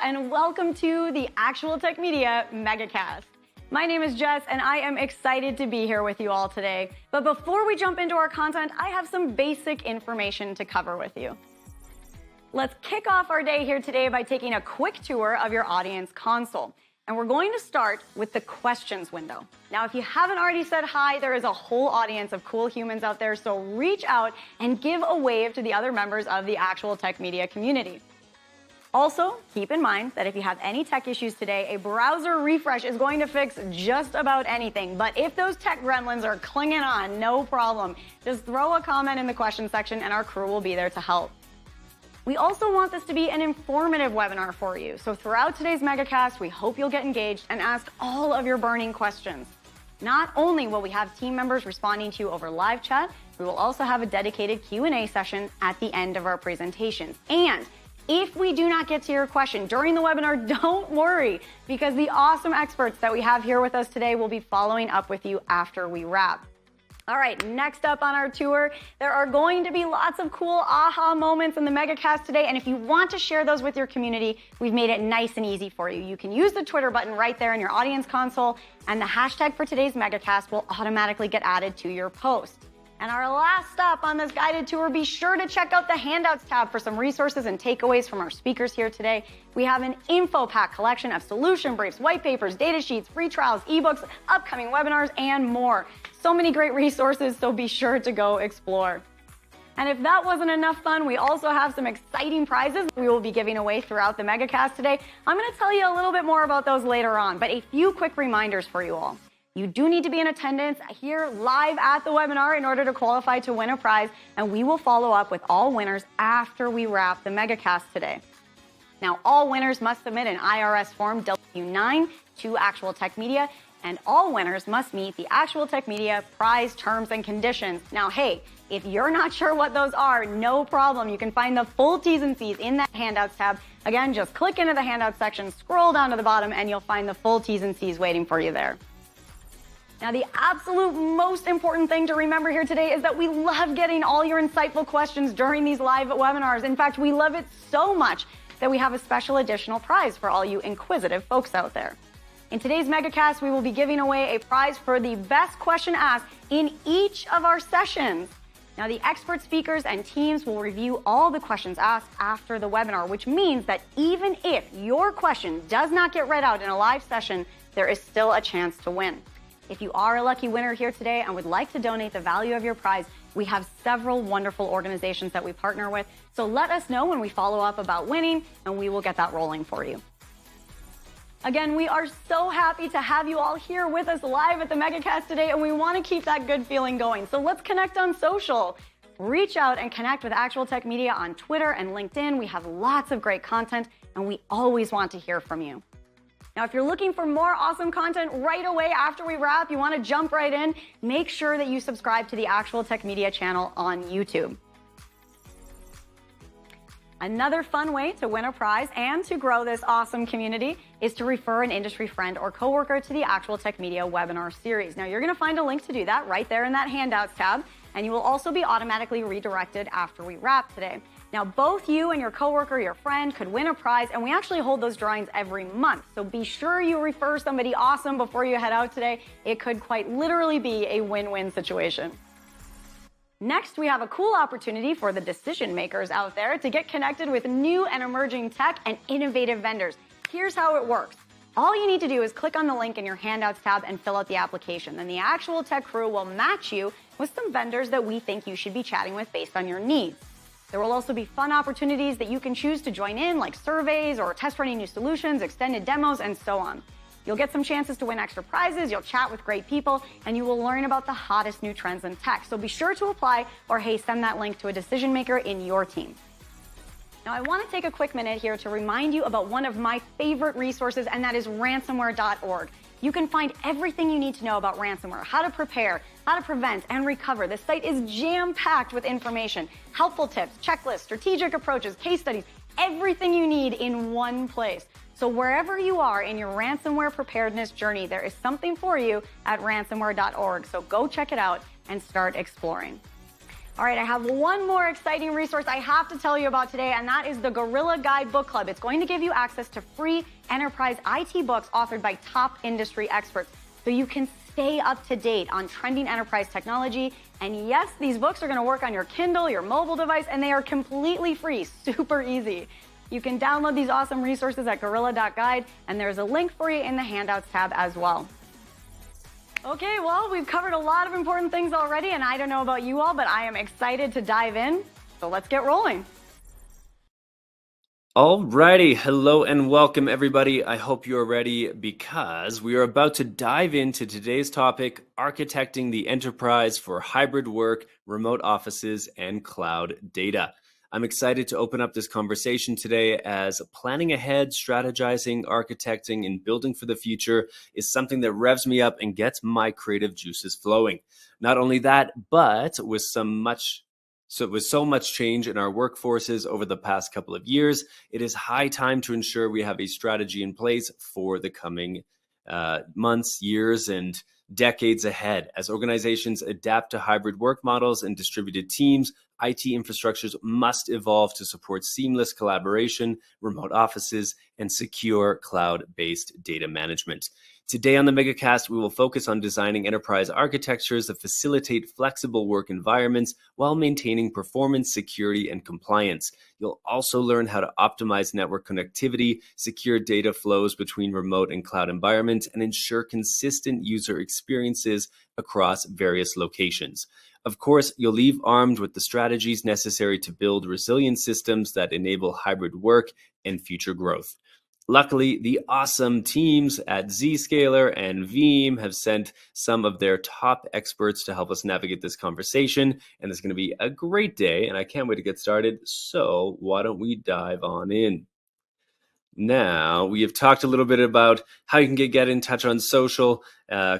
and welcome to the Actual Tech Media MegaCast. My name is Jess, and I am excited to be here with you all today. But before we jump into our content, I have some basic information to cover with you. Let's kick off our day here today by taking a quick tour of your audience console. And we're going to start with the questions window. Now, if you haven't already said hi, there is a whole audience of cool humans out there, so reach out and give a wave to the other members of the Actual Tech Media community. Also, keep in mind that if you have any tech issues today, a browser refresh is going to fix just about anything. But if those tech gremlins are clinging on, no problem. Just throw a comment in the question section and our crew will be there to help. We also want this to be an informative webinar for you. So throughout today's MegaCast, we hope you'll get engaged and ask all of your burning questions. Not only will we have team members responding to you over live chat, we will also have a dedicated Q&A session at the end of our presentations. And if we do not get to your question during the webinar, don't worry, because the awesome experts that we have here with us today will be following up with you after we wrap. All right, next up on our tour, there are going to be lots of cool aha moments in the MegaCast today, and if you want to share those with your community, we've made it nice and easy for you. You can use the Twitter button right there in your audience console, and the hashtag for today's MegaCast will automatically get added to your post. And our last stop on this guided tour, be sure to check out the Handouts tab for some resources and takeaways from our speakers here today. We have an info pack collection of solution briefs, white papers, data sheets, free trials, ebooks, upcoming webinars, and more. So many great resources, so be sure to go explore. And if that wasn't enough fun, we also have some exciting prizes we will be giving away throughout the MegaCast today. I'm going to tell you a little bit more about those later on, but a few quick reminders for you all. You do need to be in attendance here live at the webinar in order to qualify to win a prize, and we will follow up with all winners after we wrap the MegaCast today. Now, all winners must submit an IRS Form W-9 to Actual Tech Media, and all winners must meet the Actual Tech Media prize terms and conditions. Now, hey, if you're not sure what those are, no problem. You can find the full T's and C's in that Handouts tab. Again, just click into the Handouts section, scroll down to the bottom, and you'll find the full T's and C's waiting for you there. Now, the absolute most important thing to remember here today is that we love getting all your insightful questions during these live webinars. In fact, we love it so much that we have a special additional prize for all you inquisitive folks out there. In today's MegaCast, we will be giving away a prize for the best question asked in each of our sessions. Now, the expert speakers and teams will review all the questions asked after the webinar, which means that even if your question does not get read out in a live session, there is still a chance to win. If you are a lucky winner here today and would like to donate the value of your prize, we have several wonderful organizations that we partner with. So let us know when we follow up about winning, and we will get that rolling for you. Again, we are so happy to have you all here with us live at the MegaCast today, and we want to keep that good feeling going. So let's connect on social. Reach out and connect with Actual Tech Media on Twitter and LinkedIn. We have lots of great content, and we always want to hear from you. Now, if you're looking for more awesome content right away after we wrap, you want to jump right in, make sure that you subscribe to the Actual Tech Media channel on YouTube. Another fun way to win a prize and to grow this awesome community is to refer an industry friend or coworker to the Actual Tech Media webinar series. Now, you're going to find a link to do that right there in that Handouts tab, and you will also be automatically redirected after we wrap today. Now, both you and your coworker, your friend, could win a prize, and we actually hold those drawings every month. So be sure you refer somebody awesome before you head out today. It could quite literally be a win-win situation. Next, we have a cool opportunity for the decision makers out there to get connected with new and emerging tech and innovative vendors. Here's how it works. All you need to do is click on the link in your Handouts tab and fill out the application. Then the Actual Tech crew will match you with some vendors that we think you should be chatting with based on your needs. There will also be fun opportunities that you can choose to join in, like surveys or test running new solutions, extended demos, and so on. You'll get some chances to win extra prizes, you'll chat with great people, and you will learn about the hottest new trends in tech. So be sure to apply, or hey, send that link to a decision maker in your team. Now, I want to take a quick minute here to remind you about one of my favorite resources, and that is ransomware.org. You can find everything you need to know about ransomware, how to prepare, how to prevent and recover. The site is jam-packed with information, helpful tips, checklists, strategic approaches, case studies, everything you need in one place. So wherever you are in your ransomware preparedness journey, there is something for you at ransomware.org. So go check it out and start exploring. All right, I have one more exciting resource I have to tell you about today, and that is the Gorilla Guide Book Club. It's going to give you access to free enterprise IT books authored by top industry experts, so you can stay up to date on trending enterprise technology. And yes, these books are going to work on your Kindle, your mobile device, and they are completely free, super easy. You can download these awesome resources at gorilla.guide, and there's a link for you in the handouts tab as well. Okay, well, we've covered a lot of important things already, and I don't know about you all, but I am excited to dive in. So let's get rolling. Alrighty, hello and welcome everybody. I hope you're ready because we are about to dive into today's topic, architecting the enterprise for hybrid work, remote offices, and cloud data. I'm excited to open up this conversation today as planning ahead, strategizing, architecting, and building for the future is something that revs me up and gets my creative juices flowing. Not only that, but with so much change in our workforces over the past couple of years, it is high time to ensure we have a strategy in place for the coming months, years, and decades ahead. As organizations adapt to hybrid work models and distributed teams, IT infrastructures must evolve to support seamless collaboration, remote offices, and secure cloud-based data management. Today on the MegaCast, we will focus on designing enterprise architectures that facilitate flexible work environments while maintaining performance, security, and compliance. You'll also learn how to optimize network connectivity, secure data flows between remote and cloud environments, and ensure consistent user experiences across various locations. Of course, you'll leave armed with the strategies necessary to build resilient systems that enable hybrid work and future growth. Luckily, the awesome teams at Zscaler and Veeam have sent some of their top experts to help us navigate this conversation, and it's going to be a great day, and I can't wait to get started. So why don't we dive on in? Now, we have talked a little bit about how you can get in touch on social,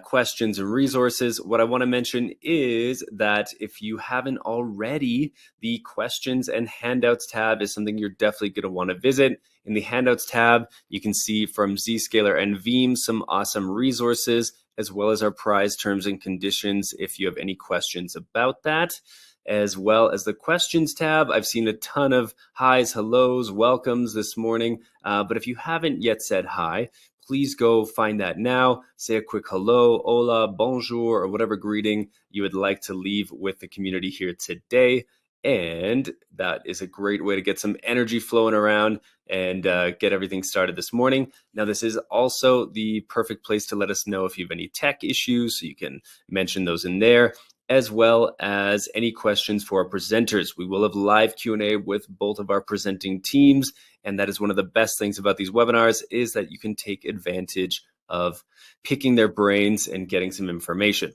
questions and resources. What I want to mention is that if you haven't already, the questions and handouts tab is something you're definitely going to want to visit. In the handouts tab, you can see from Zscaler and Veeam some awesome resources, as well as our prize terms and conditions if you have any questions about that. As well as the questions tab, I've seen a ton of highs, hellos, welcomes this morning. But if you haven't yet said hi, please go find that now. Say a quick hello, hola, bonjour, or whatever greeting you would like to leave with the community here today. And that is a great way to get some energy flowing around and get everything started this morning. Now, this is also the perfect place to let us know if you have any tech issues, so you can mention those in there, as well as any questions for our presenters. We will have live Q&A with both of our presenting teams, and that is one of the best things about these webinars is that you can take advantage of picking their brains and getting some information.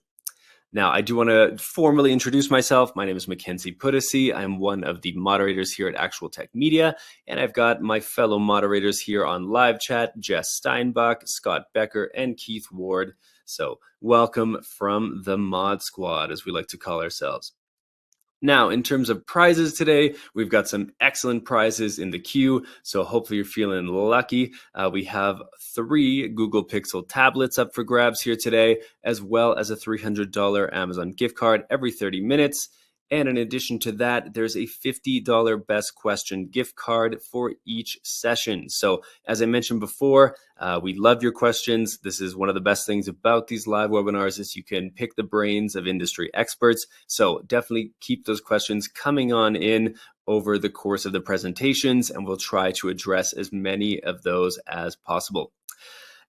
Now, I do want to formally introduce myself. My name is Mackenzie Puddesy. I'm one of the moderators here at Actual Tech Media, and I've got my fellow moderators here on live chat, Jess Steinbach, Scott Becker, and Keith Ward. So welcome from the Mod Squad, as we like to call ourselves. Now, in terms of prizes today, we've got some excellent prizes in the queue, so hopefully you're feeling lucky. We have 3 Google Pixel tablets up for grabs here today, as well as a $300 Amazon gift card every 30 minutes. And in addition to that, there's a $50 Best Question gift card for each session. So as I mentioned before, we love your questions. This is one of the best things about these live webinars is you can pick the brains of industry experts. So definitely keep those questions coming on in over the course of the presentations, and we'll try to address as many of those as possible.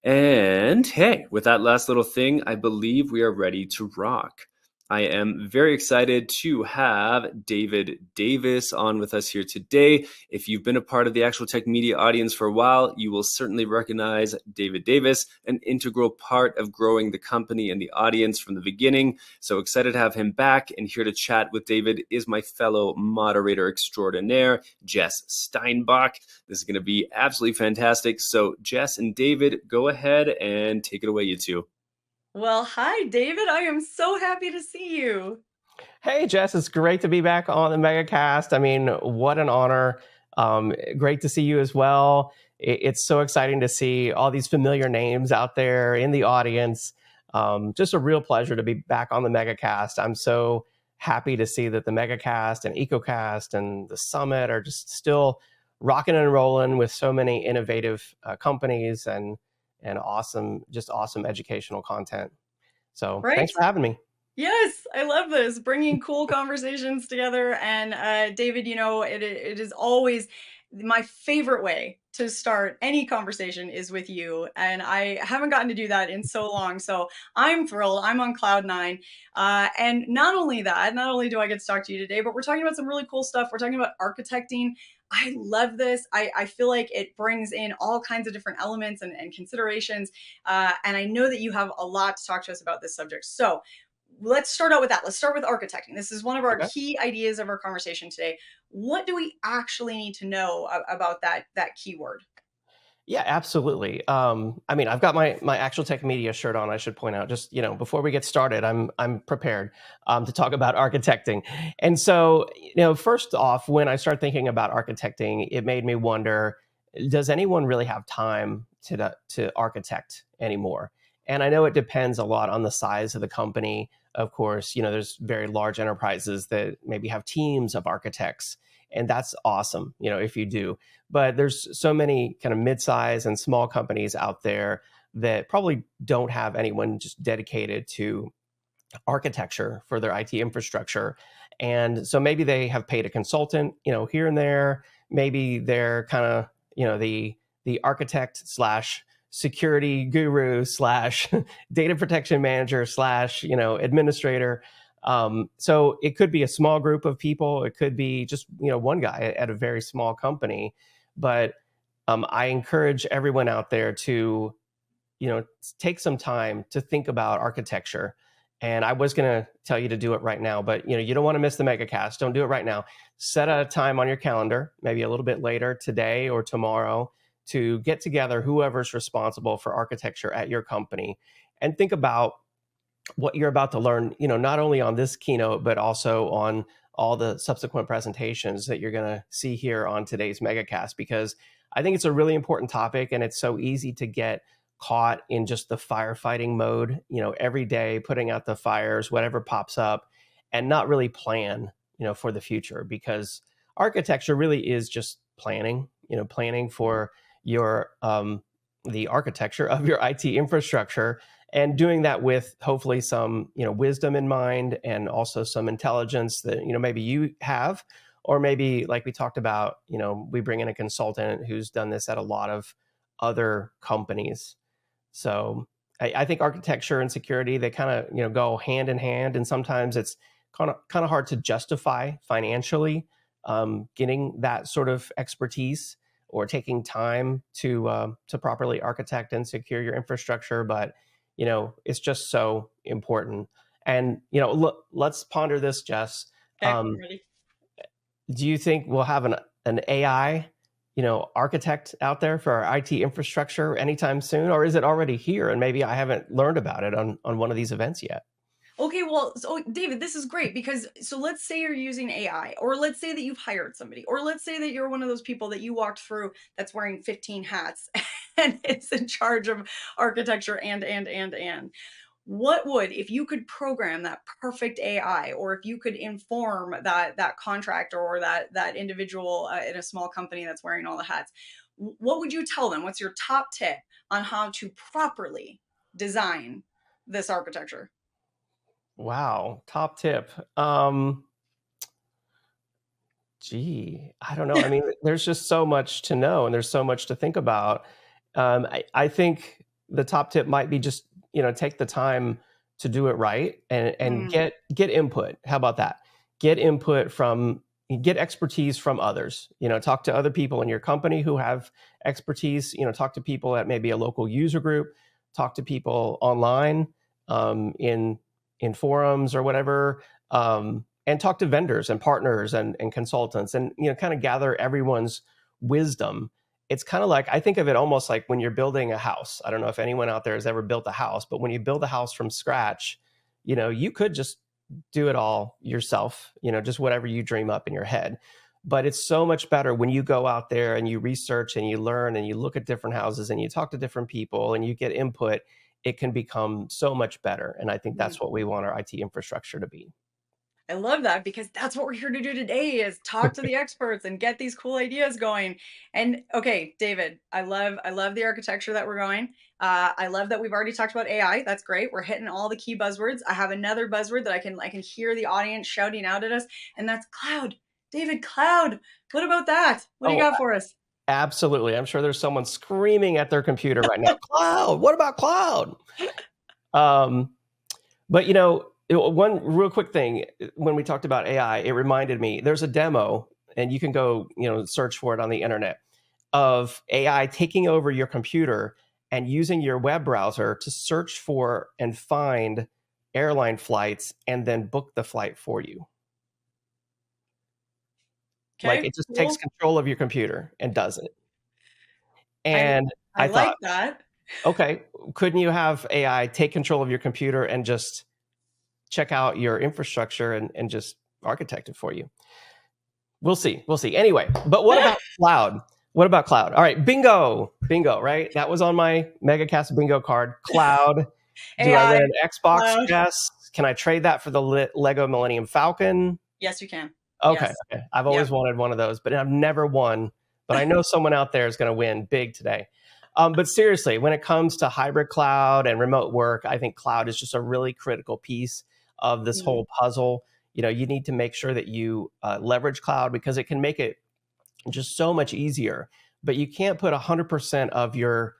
And hey, with that last little thing, I believe we are ready to rock. I am very excited to have David Davis on with us here today. If you've been a part of the Actual Tech Media audience for a while, you will certainly recognize David Davis, an integral part of growing the company and the audience from the beginning. So excited to have him back, and here to chat with David is my fellow moderator extraordinaire, Jess Steinbach. This is going to be absolutely fantastic. So Jess and David, go ahead and take it away, you two. Well, hi, David. I am so happy to see you. Hey, Jess, it's great to be back on the MegaCast. I mean, what an honor. Great to see you as well. It's so exciting to see all these familiar names out there in the audience. Just a real pleasure to be back on the MegaCast. I'm so happy to see that the MegaCast and EcoCast and the Summit are just still rocking and rolling with so many innovative companies and awesome educational content. So Right? thanks for having me. Yes, I love this, bringing cool conversations together. And David, it is always my favorite way to start any conversation is with you. And I haven't gotten to do that in so long. So I'm thrilled. I'm on cloud nine. And not only that, not only do I get to talk to you today, but we're talking about some really cool stuff. We're talking about architecting. I love this. I feel like it brings in all kinds of different elements and considerations. And I know that you have a lot to talk to us about this subject. So let's start out with that. Let's start with architecting. This is one of our Okay. key ideas of our conversation today. What do we actually need to know about that keyword? Yeah, absolutely. I mean, I've got my Actual Tech Media shirt on. I should point out, just before we get started, I'm prepared to talk about architecting. And so, first off, when I start thinking about architecting, it made me wonder: does anyone really have time to architect anymore? And I know it depends a lot on the size of the company. Of course, there's very large enterprises that maybe have teams of architects, and that's awesome, if you do. But there's so many kind of mid-size and small companies out there that probably don't have anyone just dedicated to architecture for their IT infrastructure. And so maybe they have paid a consultant, here and there. Maybe they're kind of, the architect slash security guru slash data protection manager slash, administrator. So it could be a small group of people. It could be just, one guy at a very small company. But I encourage everyone out there to, take some time to think about architecture. And I was going to tell you to do it right now, but you don't want to miss the MegaCast. Don't do it right now. Set a time on your calendar, maybe a little bit later today or tomorrow, to get together whoever's responsible for architecture at your company and think about what you're about to learn, not only on this keynote, but also on all the subsequent presentations that you're going to see here on today's MegaCast, because I think it's a really important topic, and it's so easy to get caught in just the firefighting mode, every day putting out the fires, whatever pops up, and not really plan, for the future, because architecture really is just planning, planning for your, the architecture of your IT infrastructure, and doing that with hopefully some wisdom in mind, and also some intelligence that maybe you have, or maybe, like we talked about, we bring in a consultant who's done this at a lot of other companies. So I think architecture and security, they kind of go hand in hand, and sometimes it's kind of hard to justify financially getting that sort of expertise or taking time to properly architect and secure your infrastructure. But it's just so important. And look, let's ponder this, Jess. Okay, I'm ready. Do you think we'll have an AI, architect out there for our IT infrastructure anytime soon, or is it already here and maybe I haven't learned about it on one of these events yet? Okay, well, so David, this is great because so let's say you're using AI, or let's say that you've hired somebody, or let's say that you're one of those people that you walked through that's wearing 15 hats and is in charge of architecture and. What would, if you could program that perfect AI, or if you could inform that contractor or that individual in a small company that's wearing all the hats, what would you tell them? What's your top tip on how to properly design this architecture? Wow, top tip. I don't know. I mean, there's just so much to know, and there's so much to think about. I think the top tip might be just take the time to do it right, and get input. How about that? Get input get expertise from others. Talk to other people in your company who have expertise. Talk to people at maybe a local user group. Talk to people online, in forums or whatever. And talk to vendors and partners and consultants, and kind of gather everyone's wisdom. It's kind of like, I think of it almost like when you're building a house. I don't know if anyone out there has ever built a house, but when you build a house from scratch, you could just do it all yourself, just whatever you dream up in your head. But it's so much better when you go out there and you research and you learn and you look at different houses and you talk to different people and you get input. It can become so much better. And I think that's what we want our IT infrastructure to be. I love that because that's what we're here to do today is talk to the experts and get these cool ideas going. And okay, David, I love the architecture that we're going. I love that we've already talked about AI. That's great. We're hitting all the key buzzwords. I have another buzzword that I can hear the audience shouting out at us, and that's cloud. David, cloud. What about that? What do you Oh, got for us? absolutely. I'm sure there's someone screaming at their computer right now. Cloud. What about cloud? Um, but one real quick thing, when we talked about AI, it reminded me there's a demo, and you can go, search for it on the internet, of AI taking over your computer and using your web browser to search for and find airline flights and then book the flight for you. Like Okay, it just takes cool. control of your computer and does it. I And I I thought, like that. okay, couldn't you have AI take control of your computer and just check out your infrastructure and just architect it for you? We'll see. We'll see. Anyway, but what about cloud? What about cloud? All right, bingo, right? That was on my MegaCast bingo card. Cloud. Do I AI, win an Xbox? cloud. Yes. Can I trade that for the Lego Millennium Falcon? Yes, you can. Okay. Yes. Okay. I've Yep. always wanted one of those, but I've never won. But I know someone out there is going to win big today. But seriously, when it comes to hybrid cloud and remote work, I think cloud is just a really critical piece of this Mhm. whole puzzle. You need to make sure that you leverage cloud because it can make it just so much easier. But you can't put 100% of your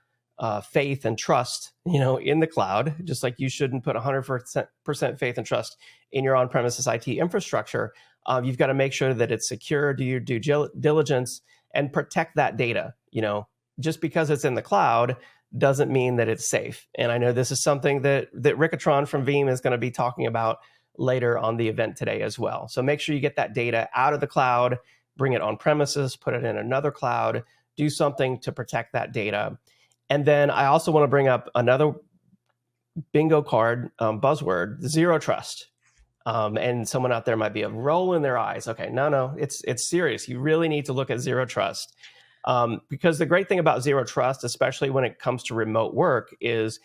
faith and trust, in the cloud, just like you shouldn't put 100% faith and trust in your on-premises IT infrastructure. You've got to make sure that it's secure, do your due diligence, and protect that data. Just because it's in the cloud doesn't mean that it's safe. And I know this is something that Ricatron from Veeam is going to be talking about later on the event today as well. So make sure you get that data out of the cloud, bring it on premises, put it in another cloud, do something to protect that data. And then I also want to bring up another bingo card buzzword, zero trust. And someone out there might be rolling their eyes. Okay, no, it's serious. You really need to look at zero trust. Because the great thing about zero trust, especially when it comes to remote work, is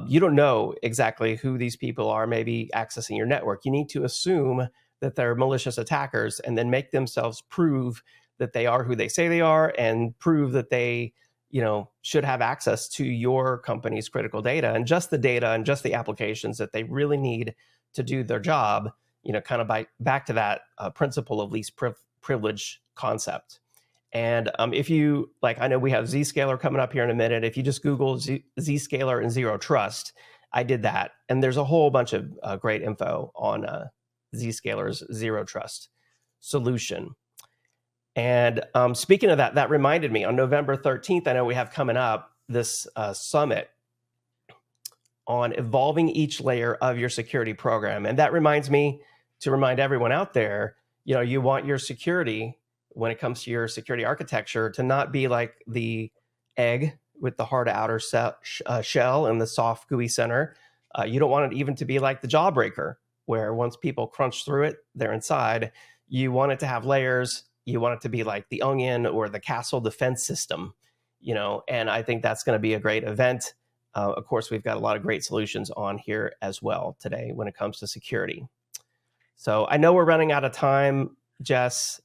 you don't know exactly who these people are maybe accessing your network. You need to assume that they're malicious attackers and then make themselves prove that they are who they say they are and prove that they should have access to your company's critical data and just the data and just the applications that they really need to do their job, kind of back to that principle of least privilege concept. And if you I know we have Zscaler coming up here in a minute. If you just Google Zscaler and zero trust, I did that. And there's a whole bunch of great info on Zscaler's zero trust solution. And speaking of that, that reminded me on November 13th, I know we have coming up this summit on evolving each layer of your security program. And that reminds me to remind everyone out there, you want your security when it comes to your security architecture to not be like the egg with the hard outer shell and the soft gooey center. You don't want it even to be like the jawbreaker, where once people crunch through it, they're inside. You want it to have layers. You want it to be like the onion or the castle defense system, and I think that's going to be a great event. Of course, we've got a lot of great solutions on here as well today when it comes to security. So I know we're running out of time, Jess.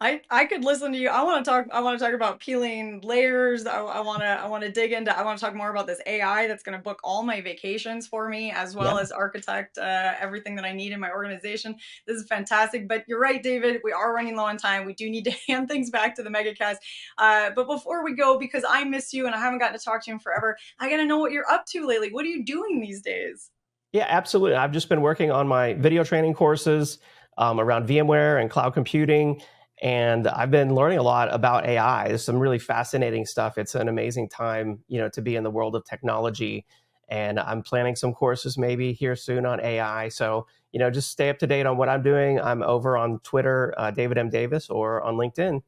I could listen to you. I want to talk about peeling layers. I want to dig into. I want to talk more about this AI that's going to book all my vacations for me, as well Yeah. as architect everything that I need in my organization. This is fantastic. But you're right, David. We are running low on time. We do need to hand things back to the MegaCast. But before we go, because I miss you and I haven't gotten to talk to you in forever, I got to know what you're up to lately. What are you doing these days? Yeah, absolutely. I've just been working on my video training courses around VMware and cloud computing. And I've been learning a lot about AI. There's some really fascinating stuff. It's an amazing time, to be in the world of technology. And I'm planning some courses maybe here soon on AI. So, just stay up to date on what I'm doing. I'm over on Twitter, David M. Davis, or on LinkedIn.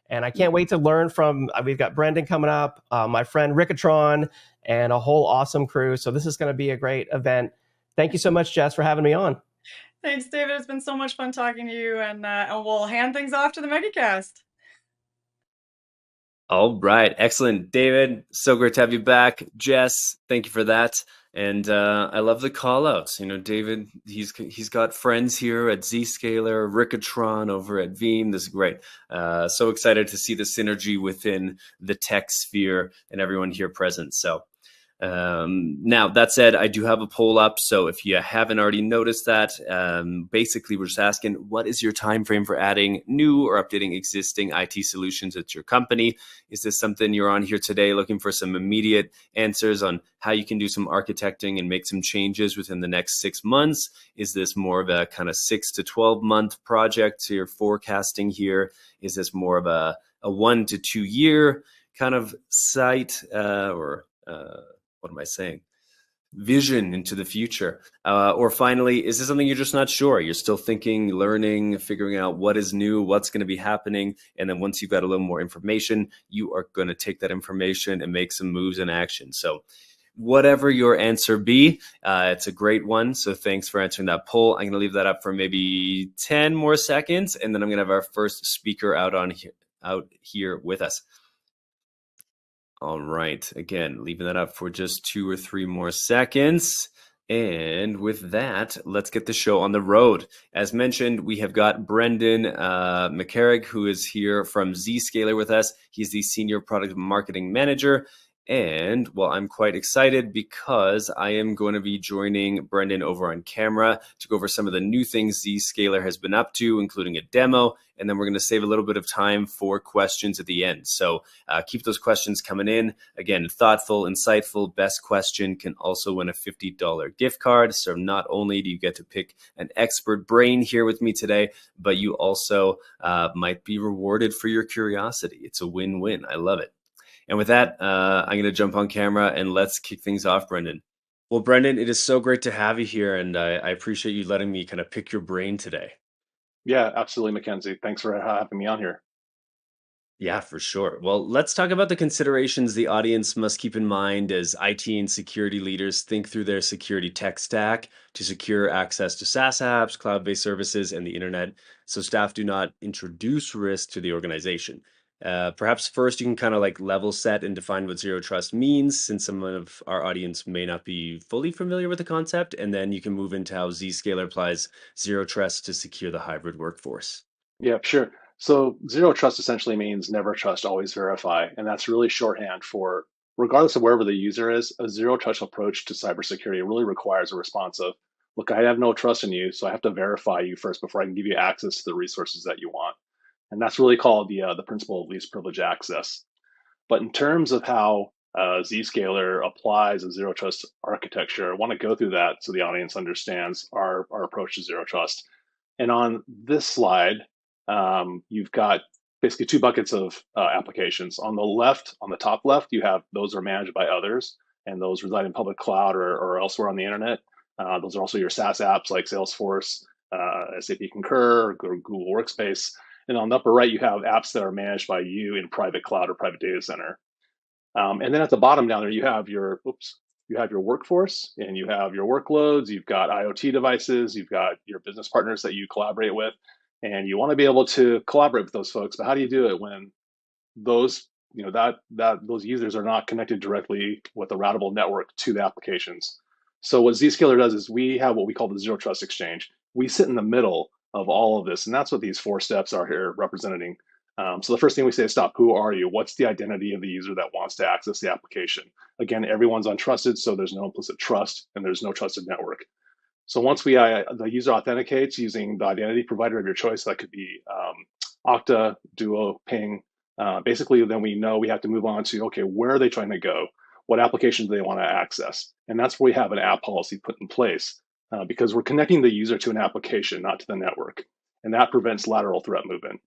And I can't wait to learn from, we've got Brendan coming up, my friend Ricatron, and a whole awesome crew. So this is going to be a great event. Thank you so much, Jess, for having me on. Thanks, David. It's been so much fun talking to you, and we'll hand things off to the MegaCast. All right. Excellent. David, so great to have you back. Jess, thank you for that. And I love the call outs. David, he's got friends here at Zscaler, Rickatron over at Veeam. This is great. So excited to see the synergy within the tech sphere and everyone here present. So now, that said, I do have a poll up. So if you haven't already noticed that, basically we're just asking, what is your time frame for adding new or updating existing IT solutions at your company? Is this something you're on here today looking for some immediate answers on how you can do some architecting and make some changes within the next 6 months? Is this more of a kind of 6 to 12 month project you're forecasting here? Is this more of a 1 to 2 year kind of site what am I saying? Vision into the future? Or finally, is this something you're just not sure? You're still thinking, learning, figuring out what is new, what's going to be happening. And then once you've got a little more information, you are going to take that information and make some moves in action. So whatever your answer be, it's a great one. So thanks for answering that poll. I'm going to leave that up for maybe 10 more seconds. And then I'm going to have our first speaker out here with us. All right. Again, leaving that up for just 2 or 3 more seconds. And with that, let's get the show on the road. As mentioned, we have got Brendan McCarrick, who is here from Zscaler with us. He's the Senior Product Marketing Manager. And well, I'm quite excited because I am going to be joining Brendan over on camera to go over some of the new things Zscaler has been up to, including a demo. And then we're going to save a little bit of time for questions at the end. So keep those questions coming in. Again, thoughtful, insightful, best question can also win a $50 gift card. So not only do you get to pick an expert brain here with me today, but you also might be rewarded for your curiosity. It's a win-win. I love it. And with that, I'm going to jump on camera and let's kick things off, Brendan. Well, Brendan, it is so great to have you here, and I appreciate you letting me kind of pick your brain today. Yeah, absolutely, Mackenzie. Thanks for having me on here. Yeah, for sure. Well, let's talk about the considerations the audience must keep in mind as IT and security leaders think through their security tech stack to secure access to SaaS apps, cloud-based services, and the internet, so staff do not introduce risk to the organization. Perhaps first you can kind of like level set and define what zero trust means, since some of our audience may not be fully familiar with the concept, and then you can move into how Zscaler applies zero trust to secure the hybrid workforce. Yeah, sure. So zero trust essentially means never trust, always verify. And that's really shorthand for, regardless of wherever the user is, a zero trust approach to cybersecurity really requires a response of, look, I have no trust in you, so I have to verify you first before I can give you access to the resources that you want. And that's really called the principle of least privilege access. But in terms of how Zscaler applies a zero trust architecture, I want to go through that so the audience understands our approach to zero trust. And on this slide, you've got basically 2 buckets of applications. On the left, on the top left, you have those are managed by others, and those reside in public cloud or elsewhere on the internet. Those are also your SaaS apps like Salesforce, SAP Concur, or Google Workspace. And on the upper right, you have apps that are managed by you in private cloud or private data center. And then at the bottom down there, you have your workforce and you have your workloads. You've got IoT devices. You've got your business partners that you collaborate with, and you want to be able to collaborate with those folks. But how do you do it when those those users are not connected directly with a routable network to the applications? So what Zscaler does is we have what we call the zero trust exchange. We sit in the middle of all of this, and that's what these 4 steps are here representing. So the first thing we say is stop. Who are you? What's the identity of the user that wants to access the application? Again, everyone's untrusted, so there's no implicit trust and there's no trusted network. So once the user authenticates using the identity provider of your choice, that could be Okta, Duo, Ping. Basically, then we know we have to move on to, okay, where are they trying to go? What applications do they want to access? And that's where we have an app policy put in place because we're connecting the user to an application, not to the network. And that prevents lateral threat movement.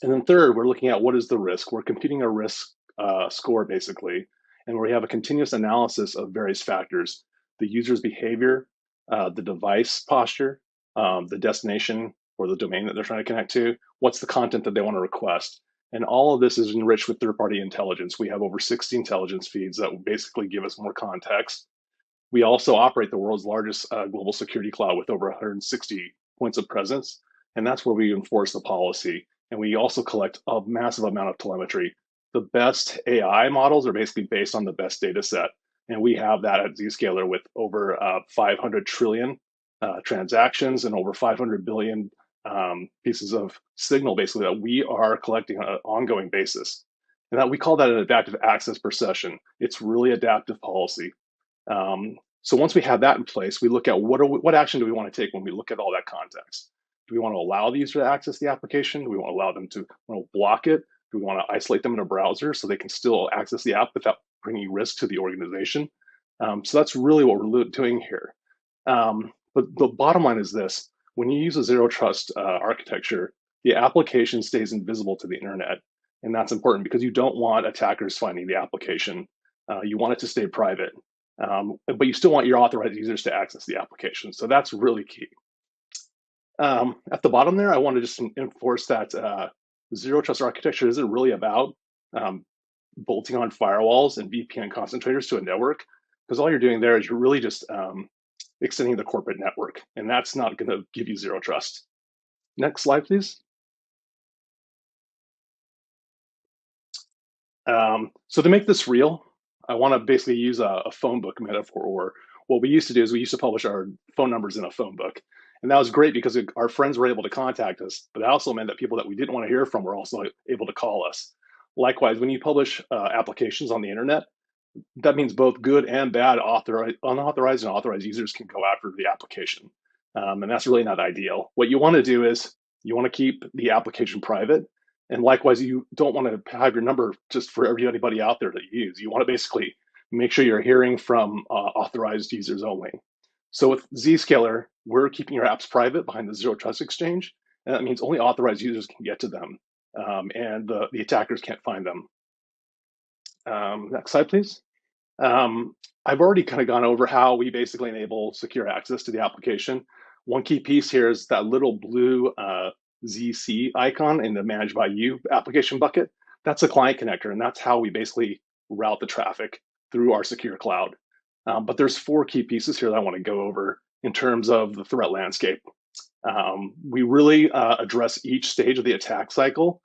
And then third, we're looking at what is the risk. We're computing a risk score, basically, and we have a continuous analysis of various factors: the user's behavior, the device posture, the destination or the domain that they're trying to connect to, what's the content that they want to request. And all of this is enriched with third-party intelligence. We have over 60 intelligence feeds that will basically give us more context. We also operate the world's largest global security cloud with over 160 points of presence, and that's where we enforce the policy. And we also collect a massive amount of telemetry. The best AI models are basically based on the best data set. And we have that at Zscaler with over 500 trillion transactions and over 500 billion pieces of signal, basically, that we are collecting on an ongoing basis. And that we call that an adaptive access per session. It's really adaptive policy. So once we have that in place, we look at what action do we want to take when we look at all that context. Do we want to allow the user to access the application? Do we want to allow them to block it? Do we want to isolate them in a browser so they can still access the app without bringing risk to the organization? So that's really what we're doing here. But the bottom line is this: when you use a zero trust architecture, the application stays invisible to the internet. And that's important because you don't want attackers finding the application. You want it to stay private. But you still want your authorized users to access the application. So that's really key. At the bottom there, I want to just enforce that zero trust architecture isn't really about bolting on firewalls and VPN concentrators to a network, because all you're doing there is you're really just extending the corporate network, and that's not going to give you zero trust. Next slide, please. So to make this real, I want to basically use a phone book metaphor. Or what we used to do is we used to publish our phone numbers in a phone book. And that was great because our friends were able to contact us, but that also meant that people that we didn't want to hear from were also able to call us. Likewise, when you publish applications on the internet, that means both good and bad unauthorized and authorized users can go after the application. And that's really not ideal. What you want to do is you want to keep the application private. And likewise, you don't want to have your number just for anybody out there to use. You want to basically make sure you're hearing from authorized users only. So with Zscaler, we're keeping your apps private behind the Zero Trust Exchange. And that means only authorized users can get to them, and the attackers can't find them. Next slide, please. I've already kind of gone over how we basically enable secure access to the application. One key piece here is that little blue ZC icon in the Manage by You application bucket. That's a client connector, and that's how we basically route the traffic through our secure cloud. But there's 4 key pieces here that I want to go over in terms of the threat landscape. We really address each stage of the attack cycle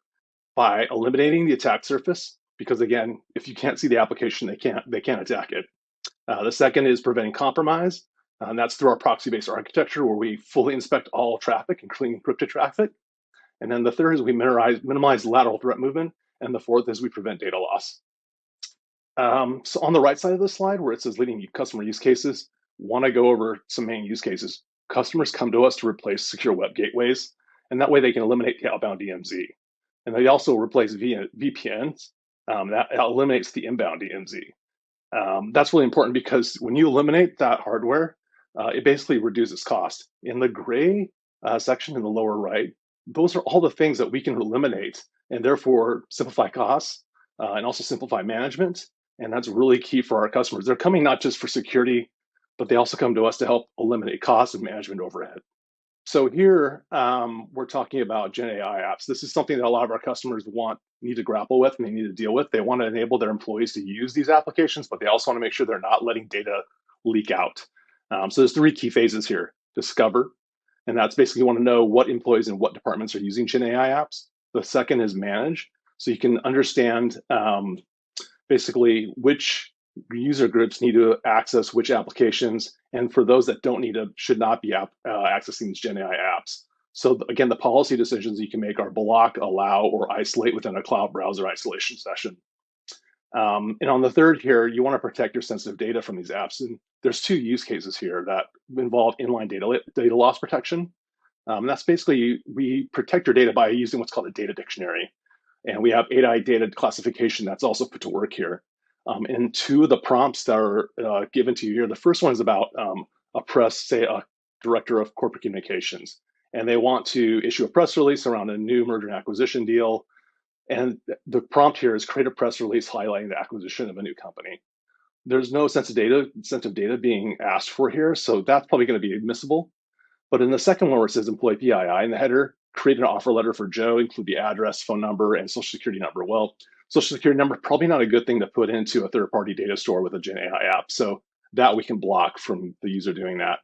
by eliminating the attack surface, because again, if you can't see the application, they can't attack it. The second is preventing compromise, and that's through our proxy-based architecture, where we fully inspect all traffic, including encrypted traffic. And then the third is we minimize lateral threat movement, and the fourth is we prevent data loss. So on the right side of the slide, where it says leading customer use cases, want to go over some main use cases. Customers come to us to replace secure web gateways, and that way they can eliminate the outbound DMZ. And they also replace VPNs. That eliminates the inbound DMZ. That's really important because when you eliminate that hardware, it basically reduces cost. In the gray section in the lower right, those are all the things that we can eliminate and therefore simplify costs and also simplify management. And that's really key for our customers. They're coming not just for security, but they also come to us to help eliminate costs and management overhead. So here we're talking about Gen AI apps. This is something that a lot of our customers need to grapple with and they need to deal with. They want to enable their employees to use these applications, but they also want to make sure they're not letting data leak out. So there's 3 key phases here. Discover, and that's basically you want to know what employees and what departments are using Gen AI apps. The second is manage, so you can understand basically which user groups need to access which applications, and for those that don't should not be accessing these Gen AI apps. So again, the policy decisions you can make are block, allow, or isolate within a cloud browser isolation session. And on the third here, you want to protect your sensitive data from these apps. And there's 2 use cases here that involve inline data loss protection. That's basically, we protect your data by using what's called a data dictionary. And we have API data classification that's also put to work here. And 2 of the prompts that are given to you here, the first one is about a director of corporate communications. And they want to issue a press release around a new merger and acquisition deal. And the prompt here is create a press release highlighting the acquisition of a new company. There's no sensitive data being asked for here, so that's probably going to be admissible. But in the second one where it says employee PII in the header, create an offer letter for Joe, include the address, phone number, and social security number. Well, social security number, probably not a good thing to put into a third-party data store with a Gen AI app. So that we can block from the user doing that.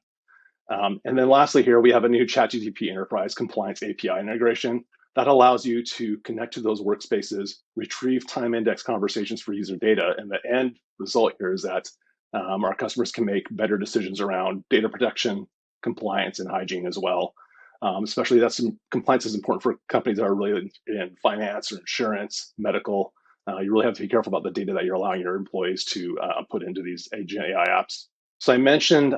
And then lastly here, we have a new ChatGPT Enterprise Compliance API integration that allows you to connect to those workspaces, retrieve time index conversations for user data. And the end result here is that Our customers can make better decisions around data protection, compliance, and hygiene as well. Especially compliance is important for companies that are really in finance or insurance, medical. You really have to be careful about the data that you're allowing your employees to put into these agent AI apps. So I mentioned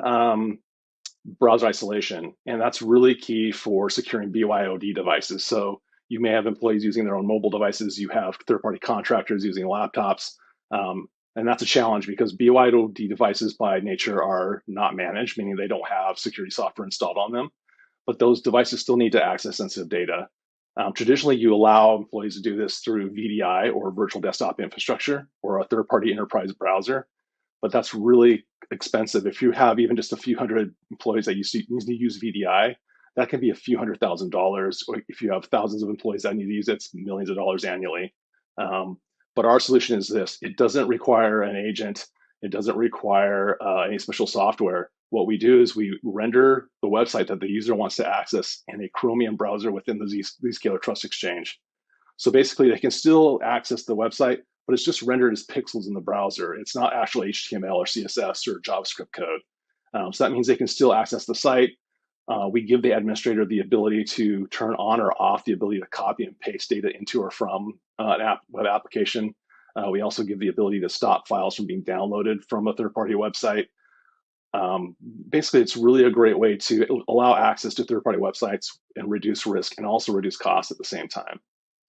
browser isolation, and that's really key for securing BYOD devices. So you may have employees using their own mobile devices, you have third-party contractors using laptops, and that's a challenge because BYOD devices by nature are not managed, meaning they don't have security software installed on them, but those devices still need to access sensitive data. Traditionally, you allow employees to do this through VDI or virtual desktop infrastructure or a third-party enterprise browser, but that's really expensive. If you have even just a few hundred employees that need to use VDI, that can be a few $100,000. Or if you have thousands of employees that need to use it, it's millions of dollars annually. But our solution is this: it doesn't require an agent. It doesn't require any special software. What we do is we render the website that the user wants to access in a Chromium browser within the Zscaler Trust Exchange. So basically, they can still access the website, but it's just rendered as pixels in the browser. It's not actual HTML or CSS or JavaScript code. So that means they can still access the site. We give the administrator the ability to turn on or off the ability to copy and paste data into or from an web application. We also give the ability to stop files from being downloaded from a third-party website. Basically, it's really a great way to allow access to third-party websites and reduce risk and also reduce costs at the same time.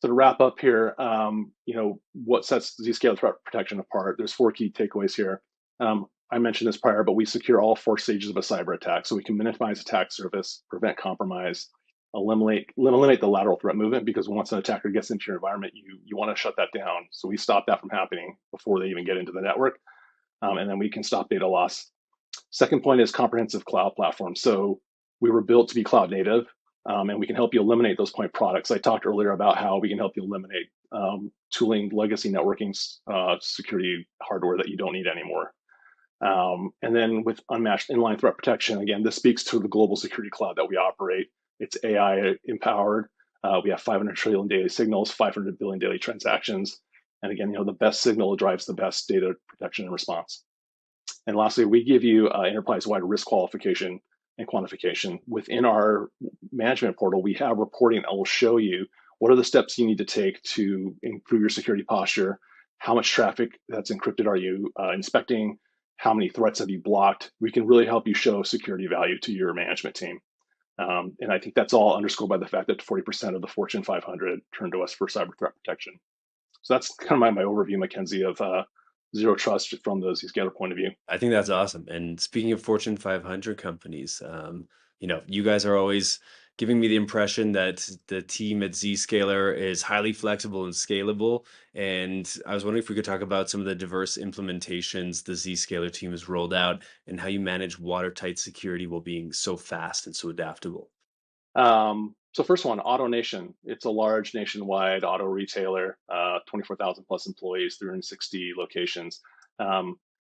So to wrap up here, what sets Zscaler Threat Protection apart? There's 4 key takeaways here. I mentioned this prior, but we secure all 4 stages of a cyber attack. So we can minimize attack surface, prevent compromise, eliminate the lateral threat movement, because once an attacker gets into your environment, you want to shut that down. So we stop that from happening before they even get into the network. And then we can stop data loss. Second point is comprehensive cloud platform. So we were built to be cloud native, and we can help you eliminate those point products. I talked earlier about how we can help you eliminate tooling, legacy networking, security hardware that you don't need anymore. And then with unmatched inline threat protection, again, this speaks to the global security cloud that we operate. It's AI empowered. We have 500 trillion daily signals, 500 billion daily transactions. And again, the best signal drives the best data protection and response. And lastly, we give you enterprise-wide risk qualification and quantification. Within our management portal, we have reporting that will show you what are the steps you need to take to improve your security posture, how much traffic that's encrypted are you inspecting, how many threats have you blocked. We can really help you show security value to your management team. And I think that's all underscored by the fact that 40% of the Fortune 500 turn to us for cyber threat protection. So that's kind of my overview, Mackenzie, of zero trust from the Zscaler point of view. I think that's awesome. And speaking of Fortune 500 companies, you guys are always giving me the impression that the team at Zscaler is highly flexible and scalable. And I was wondering if we could talk about some of the diverse implementations the Zscaler team has rolled out and how you manage watertight security while being so fast and so adaptable. So first one, AutoNation. It's a large nationwide auto retailer, 24,000 plus employees, 360 locations.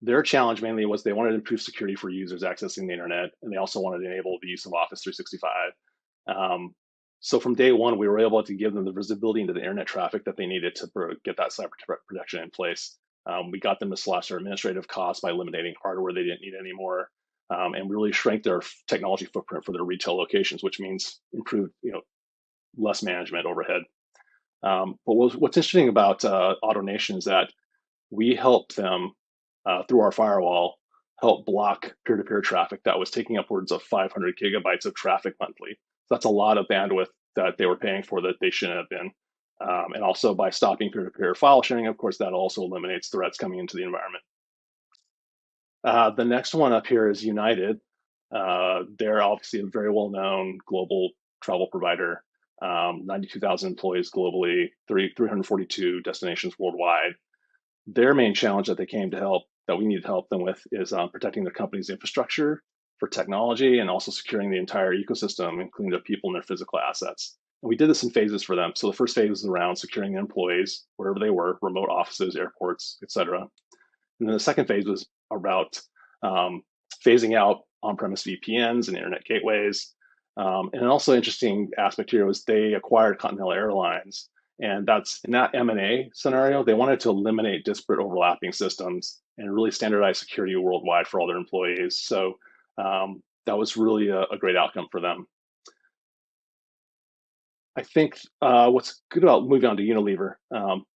Their challenge mainly was they wanted to improve security for users accessing the internet, and they also wanted to enable the use of Office 365. So from day one, we were able to give them the visibility into the internet traffic that they needed to get that cyber protection in place. We got them to slash their administrative costs by eliminating hardware they didn't need anymore. And really shrank their technology footprint for their retail locations, which means improved, less management overhead. But what's interesting about AutoNation is that we helped them through our firewall help block peer-to-peer traffic that was taking upwards of 500 gigabytes of traffic monthly. So that's a lot of bandwidth that they were paying for that they shouldn't have been. And also by stopping peer-to-peer file sharing, of course, that also eliminates threats coming into the environment. The next one up here is United. They're obviously a very well-known global travel provider, 92,000 employees globally, 342 destinations worldwide. Their main challenge that we need to help them with is protecting their company's infrastructure for technology and also securing the entire ecosystem, including their people and their physical assets. And we did this in phases for them. So the first phase was around securing the employees, wherever they were, remote offices, airports, et cetera. And then the second phase was about phasing out on-premise VPNs and internet gateways. And an also interesting aspect here was they acquired Continental Airlines, And that's in that M&A scenario, they wanted to eliminate disparate overlapping systems and really standardize security worldwide for all their employees. So that was really a great outcome for them. I think what's good about moving on to Unilever,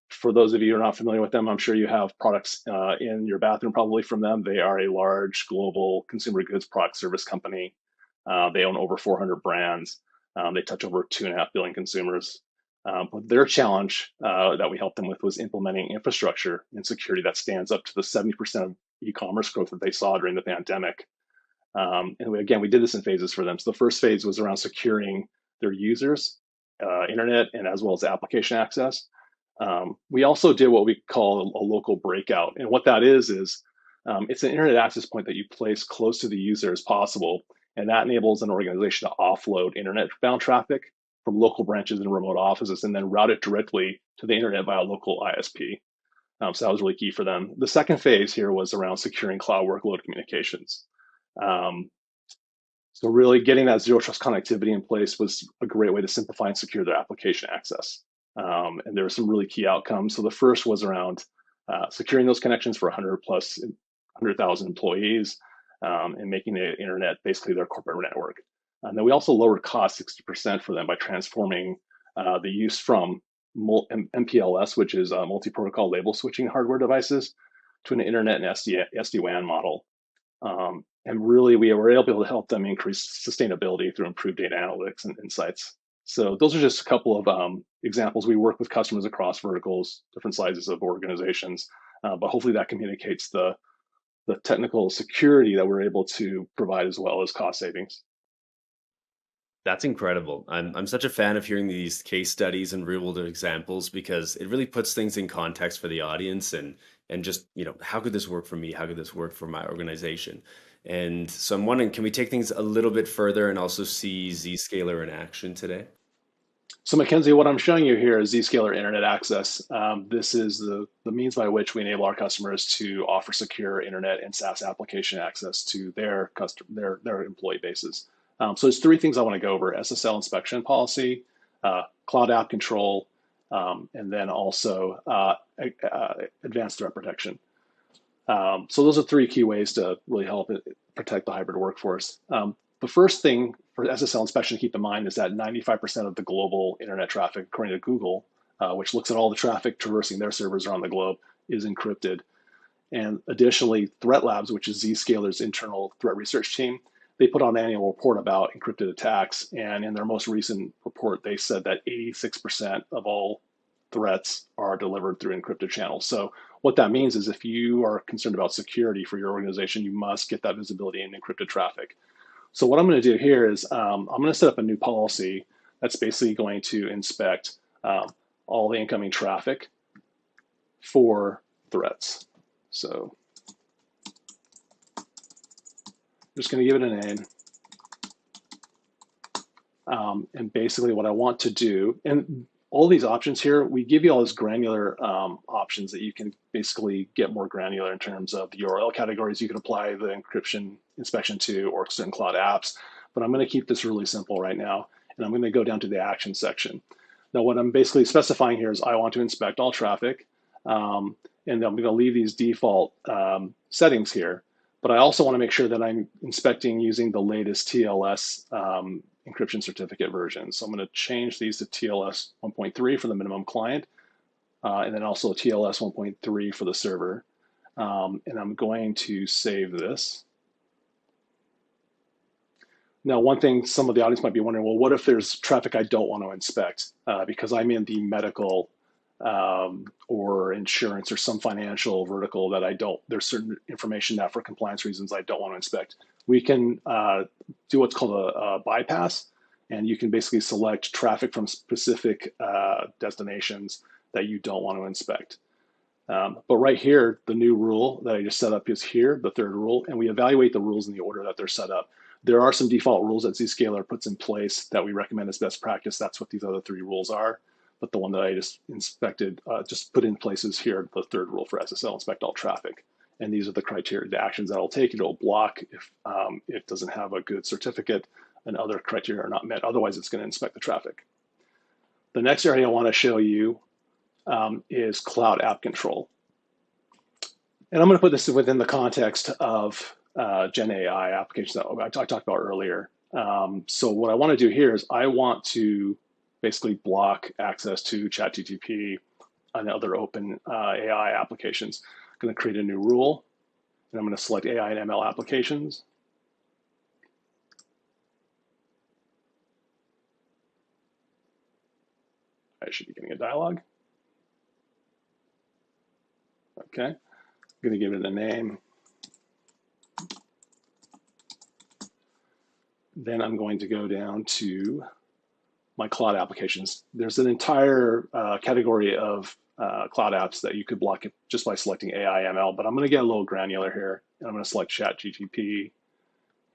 for those of you who are not familiar with them, I'm sure you have products in your bathroom probably from them. They are a large global consumer goods product service company. They own over 400 brands. They touch over 2.5 billion consumers. But their challenge that we helped them with was implementing infrastructure and security that stands up to the 70% of e-commerce growth that they saw during the pandemic. And again, we did this in phases for them. So the first phase was around securing their users, internet, and as well as application access. We also did what we call a local breakout. And what that is it's an internet access point that you place close to the user as possible. And that enables an organization to offload internet-bound traffic from local branches and remote offices and then route it directly to the internet via local ISP. So that was really key for them. The second phase here was around securing cloud workload communications. So really getting that zero trust connectivity in place was a great way to simplify and secure their application access. And there were some really key outcomes. So the first was around securing those connections for 100,000 employees and making the internet basically their corporate network. And then we also lowered costs 60% for them by transforming the use from MPLS, which is multi-protocol label switching hardware devices, to an internet and SD-WAN model. And really, we were able to help them increase sustainability through improved data analytics and insights. So those are just a couple of examples. We work with customers across verticals, different sizes of organizations, but hopefully that communicates the technical security that we're able to provide as well as cost savings. That's incredible. I'm such a fan of hearing these case studies and real world examples because it really puts things in context for the audience and just, how could this work for me? How could this work for my organization? And so I'm wondering, can we take things a little bit further and also see Zscaler in action today? So Mackenzie, what I'm showing you here is Zscaler Internet Access. This is the means by which we enable our customers to offer secure internet and SaaS application access to their employee bases. So there's three things I want to go over: SSL inspection policy, cloud app control, and then also advanced threat protection. So those are three key ways to really help protect the hybrid workforce. The first thing for SSL inspection to keep in mind is that 95% of the global internet traffic, according to Google, which looks at all the traffic traversing their servers around the globe, is encrypted. And additionally, Threat Labs, which is Zscaler's internal threat research team, they put out an annual report about encrypted attacks. And in their most recent report, they said that 86% of all threats are delivered through encrypted channels. So what that means is if you are concerned about security for your organization, you must get that visibility in encrypted traffic. So what I'm going to do here is I'm going to set up a new policy that's basically going to inspect all the incoming traffic for threats. So I'm just going to give it a name. And basically what I want to do, and all these options here, we give you all these granular options that you can basically get more granular in terms of the URL categories you can apply the encryption inspection to, or certain cloud apps. But I'm going to keep this really simple right now, and I'm going to go down to the action section. Now, what I'm basically specifying here is I want to inspect all traffic, and I'm going to leave these default settings here. But I also want to make sure that I'm inspecting using the latest TLS encryption certificate version. So I'm going to change these to TLS 1.3 for the minimum client, and then also TLS 1.3 for the server. And I'm going to save this. Now, one thing some of the audience might be wondering, well, what if there's traffic I don't want to inspect because I'm in the medical or insurance or some financial vertical that there's certain information that for compliance reasons I don't want to inspect. We can do what's called a bypass, and you can basically select traffic from specific destinations that you don't want to inspect. But right here, the new rule that I just set up is here, the third rule, and we evaluate the rules in the order that they're set up. There are some default rules that Zscaler puts in place that we recommend as best practice. That's what these other three rules are. But the one that I just inspected, just put in place is here, the third rule for SSL, inspect all traffic. And these are the criteria, the actions that it'll take. It'll block if it doesn't have a good certificate and other criteria are not met. Otherwise, it's going to inspect the traffic. The next area I want to show you is cloud app control. And I'm going to put this within the context of Gen AI applications that I talked about earlier. So what I want to do here is I want to basically block access to ChatGPT and other open AI applications. I'm going to create a new rule, and I'm going to select AI and ML applications. I should be getting a dialog. Okay, I'm going to give it a name. Then I'm going to go down to my cloud applications. There's an entire category of cloud apps that you could block it just by selecting AI ML, but I'm going to get a little granular here. And I'm going to select ChatGPT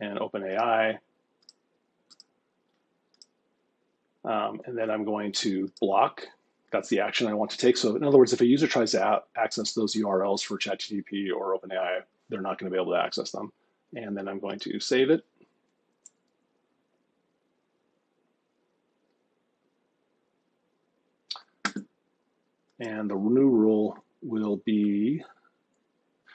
and OpenAI. And then I'm going to block. That's the action I want to take. So in other words, if a user tries to access those URLs for ChatGPT or OpenAI, they're not going to be able to access them. And then I'm going to save it. And the new rule will be,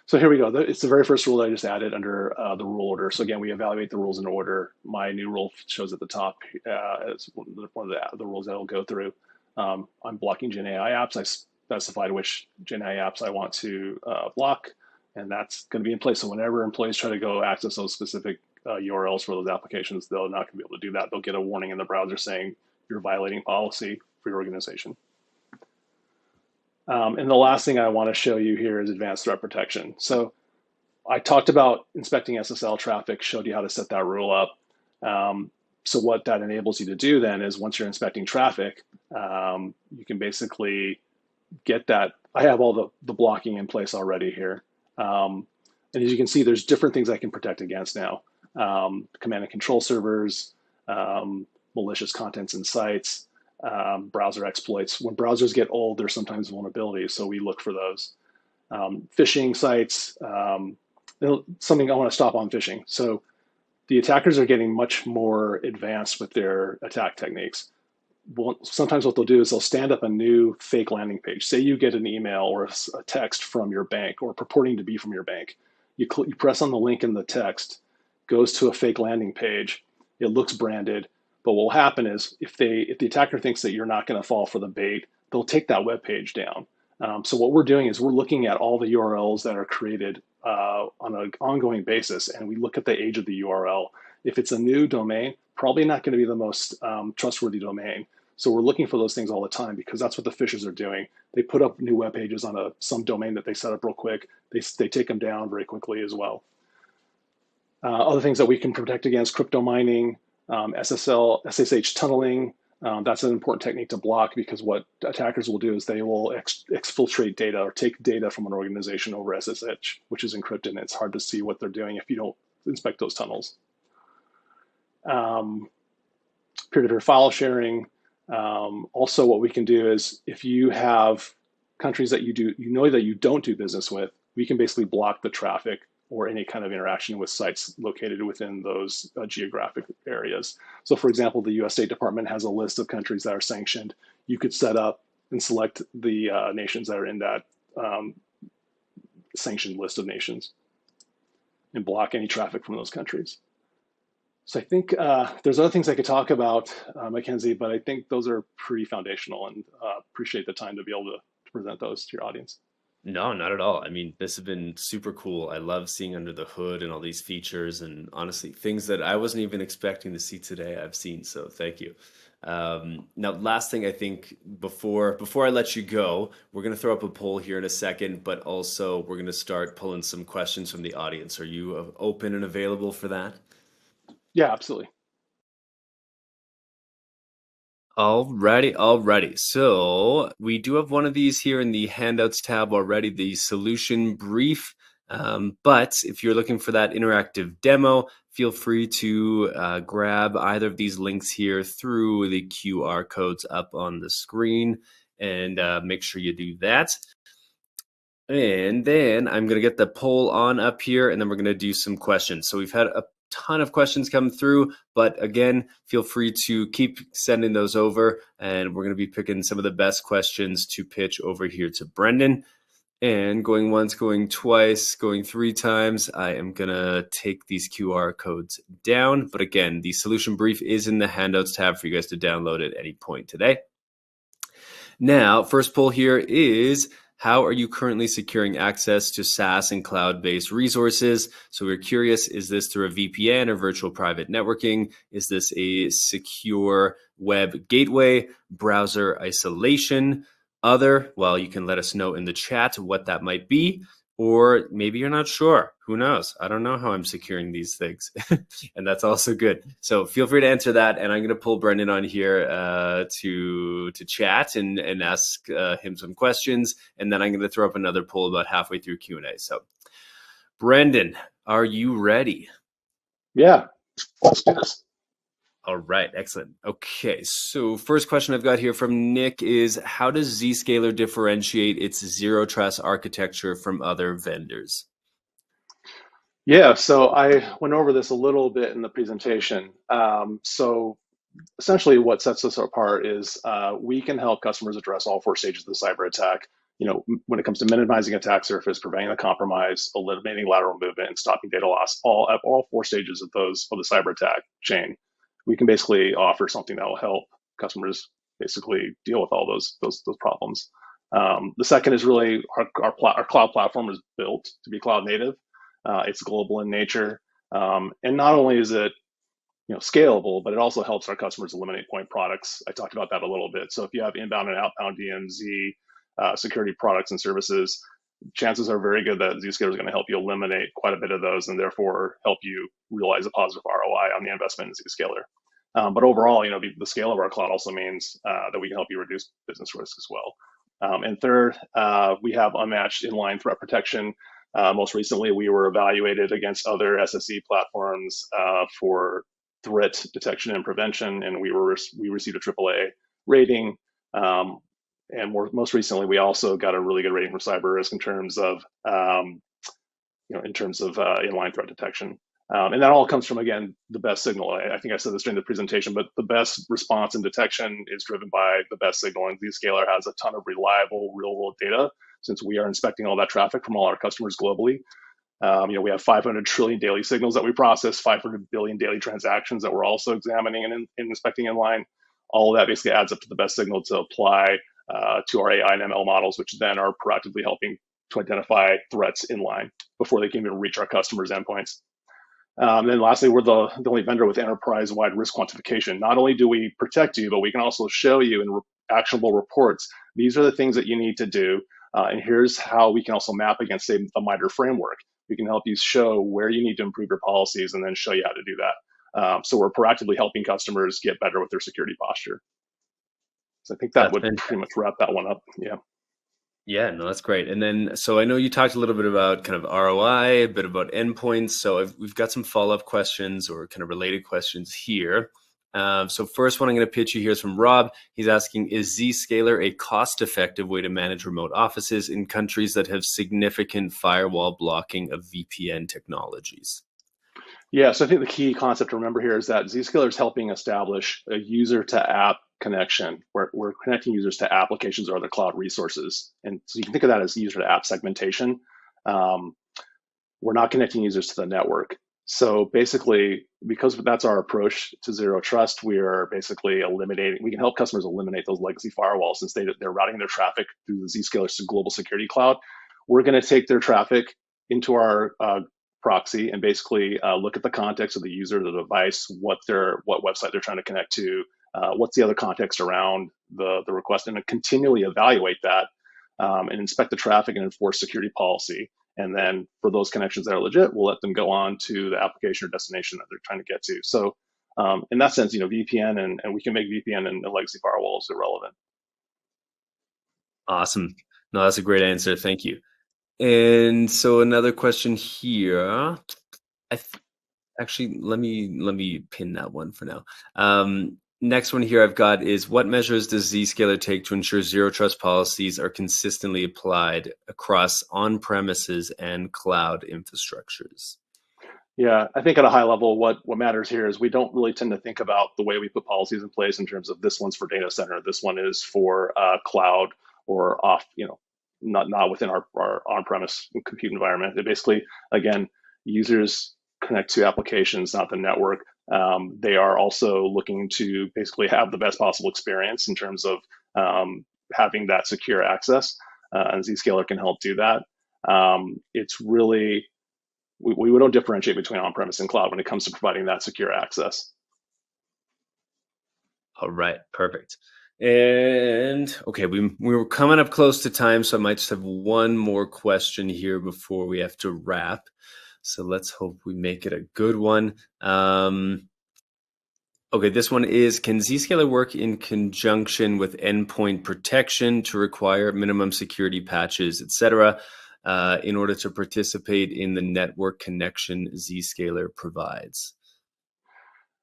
so here we go. It's the very first rule that I just added under the rule order. So again, we evaluate the rules in order. My new rule shows at the top as one of the rules that I'll go through. I'm blocking Gen AI apps. I specified which Gen AI apps I want to block, and that's going to be in place. So whenever employees try to go access those specific URLs for those applications, they're not going to be able to do that. They'll get a warning in the browser saying you're violating policy for your organization. And the last thing I want to show you here is advanced threat protection. So I talked about inspecting SSL traffic, showed you how to set that rule up. So what that enables you to do then is once you're inspecting traffic, you can basically get that. I have all the blocking in place already here. And as you can see, there's different things I can protect against now. Command and control servers, malicious contents in sites, browser exploits. When browsers get old, there's sometimes vulnerabilities, so we look for those. Phishing sites, something I want to stop on phishing. So the attackers are getting much more advanced with their attack techniques. Well, sometimes what they'll do is they'll stand up a new fake landing page. Say you get an email or a text from your bank or purporting to be from your bank. You press on the link in the text, goes to a fake landing page. It looks branded. But what will happen is if the attacker thinks that you're not going to fall for the bait, they'll take that web page down. So what we're doing is we're looking at all the URLs that are created on an ongoing basis, and we look at the age of the URL. If it's a new domain, probably not going to be the most trustworthy domain. So we're looking for those things all the time because that's what the phishers are doing. They put up new web pages on some domain that they set up real quick. They take them down very quickly as well. Other things that we can protect against: crypto mining, SSH tunneling. That's an important technique to block because what attackers will do is they will exfiltrate data or take data from an organization over SSH, which is encrypted, and it's hard to see what they're doing if you don't inspect those tunnels. Peer-to-peer file sharing. Also, what we can do is if you have countries that you know that you don't do business with, we can basically block the traffic or any kind of interaction with sites located within those geographic areas. So for example, the US State Department has a list of countries that are sanctioned. You could set up and select the nations that are in that sanctioned list of nations and block any traffic from those countries. So I think there's other things I could talk about, Mackenzie, but I think those are pretty foundational, and appreciate the time to be able to present those to your audience. No, not at all. I mean, this has been super cool. I love seeing under the hood and all these features, and honestly, things that I wasn't even expecting to see today, I've seen. So thank you. Now, last thing I think before I let you go, we're going to throw up a poll here in a second, but also we're going to start pulling some questions from the audience. Are you open and available for that? Yeah, absolutely. Alrighty. So we do have one of these here in the handouts tab already, the solution brief. But if you're looking for that interactive demo, feel free to grab either of these links here through the QR codes up on the screen, and make sure you do that. And then I'm going to get the poll on up here, and then we're going to do some questions. So we've had a ton of questions come through, but again, feel free to keep sending those over, and we're going to be picking some of the best questions to pitch over here to Brendan. And going once, going twice, going 3 times, I am going to take these QR codes down. But again, the solution brief is in the handouts tab for you guys to download at any point today. Now, first poll here is, how are you currently securing access to SaaS and cloud-based resources? So we're curious, is this through a VPN or virtual private networking? Is this a secure web gateway, browser isolation? Other, well, you can let us know in the chat what that might be, or maybe you're not sure. Who knows? I don't know how I'm securing these things, and that's also good. So feel free to answer that, and I'm going to pull Brendan on here to chat and ask him some questions, and then I'm going to throw up another poll about halfway through Q&A. So, Brendan, are you ready? Yeah, let's do this. All right, excellent. Okay, so first question I've got here from Nick is, how does Zscaler differentiate its zero trust architecture from other vendors? Yeah, so I went over this a little bit in the presentation. So essentially what sets us apart is we can help customers address all 4 stages of the cyber attack. When it comes to minimizing attack surface, preventing the compromise, eliminating lateral movement, and stopping data loss, all 4 stages of the cyber attack chain, we can basically offer something that will help customers basically deal with all those problems. The second is really our cloud platform is built to be cloud native. It's global in nature, and not only is it scalable, but it also helps our customers eliminate point products. I talked about that a little bit. So if you have inbound and outbound DMZ security products and services, chances are very good that Zscaler is going to help you eliminate quite a bit of those, and therefore help you realize a positive ROI on the investment in Zscaler. But overall, the scale of our cloud also means that we can help you reduce business risk as well. And third, we have unmatched inline threat protection. Most recently, we were evaluated against other SSE platforms for threat detection and prevention, and we received a AAA rating. And most recently, we also got a really good rating for cyber risk in terms of inline threat detection. And that all comes from, again, the best signal. I think I said this during the presentation, but the best response and detection is driven by the best signal. And Zscaler has a ton of reliable real-world data, since we are inspecting all that traffic from all our customers globally. We have 500 trillion daily signals that we process, 500 billion daily transactions that we're also examining and inspecting inline. All of that basically adds up to the best signal to apply to our AI and ML models, which then are proactively helping to identify threats inline before they can even reach our customers' endpoints. Then lastly, we're the only vendor with enterprise-wide risk quantification. Not only do we protect you, but we can also show you in actionable reports, these are the things that you need to do. And here's how we can also map against, say, the MITRE framework. We can help you show where you need to improve your policies and then show you how to do that. So we're proactively helping customers get better with their security posture. So I think that would pretty much wrap that one up. Yeah. Yeah, no, that's great. And then, so I know you talked a little bit about kind of ROI, a bit about endpoints. So we've got some follow-up questions or kind of related questions here. So first one I'm going to pitch you here is from Rob. He's asking, is Zscaler a cost-effective way to manage remote offices in countries that have significant firewall blocking of VPN technologies? Yeah, so I think the key concept to remember here is that Zscaler is helping establish a user-to-app connection. We're connecting users to applications or other cloud resources. And so you can think of that as user-to-app segmentation. We're not connecting users to the network. So basically, because that's our approach to zero trust, we are basically we can help customers eliminate those legacy firewalls since they're routing their traffic through the Zscaler global security cloud. We're going to take their traffic into our proxy and basically look at the context of the user, the device, what website they're trying to connect to, what's the other context around the request, and then continually evaluate that and inspect the traffic and enforce security policy. And then for those connections that are legit, we'll let them go on to the application or destination that they're trying to get to. So in that sense, VPN and we can make VPN and legacy firewalls irrelevant. Awesome. No, that's a great answer. Thank you. And so another question here. Actually, let me pin that one for now. Next one here I've got is, what measures does Zscaler take to ensure zero trust policies are consistently applied across on-premises and cloud infrastructures? Yeah, I think at a high level, what matters here is we don't really tend to think about the way we put policies in place in terms of this one's for data center, this one is for cloud or off, not within our on-premise compute environment. It basically, again, users connect to applications, not the network. They are also looking to basically have the best possible experience in terms of having that secure access, and Zscaler can help do that. It's really we don't differentiate between on-premise and cloud when it comes to providing that secure access. All right, perfect. And okay, we were coming up close to time, so I might just have one more question here before we have to wrap. So let's hope we make it a good one. Okay, this one is, can Zscaler work in conjunction with endpoint protection to require minimum security patches, etc., in order to participate in the network connection Zscaler provides?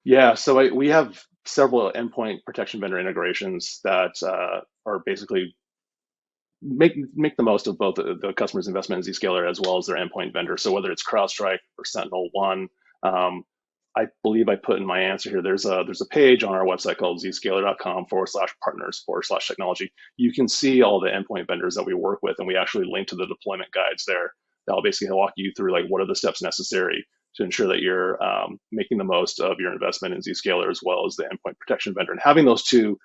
Yeah, so we have several endpoint protection vendor integrations that are basically make the most of both the customer's investment in Zscaler as well as their endpoint vendor. So whether it's CrowdStrike or SentinelOne, I believe I put in my answer here, there's a page on our website called zscaler.com/partners/technology. You can see all the endpoint vendors that we work with, and we actually link to the deployment guides there. That'll basically walk you through like what are the steps necessary to ensure that you're making the most of your investment in Zscaler as well as the endpoint protection vendor. And having those two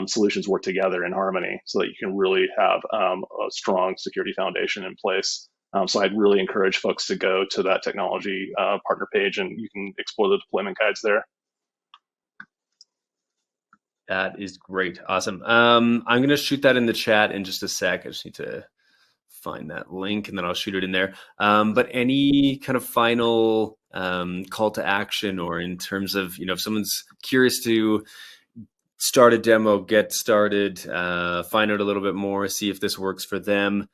solutions work together in harmony so that you can really have a strong security foundation in place. So I'd really encourage folks to go to that technology partner page, and you can explore the deployment guides there. That is great. Awesome. I'm going to shoot that in the chat in just a sec. I just need to find that link and then I'll shoot it in there. But any kind of final call to action, or in terms of, if someone's curious to start a demo, get started, find out a little bit more, see if this works for them,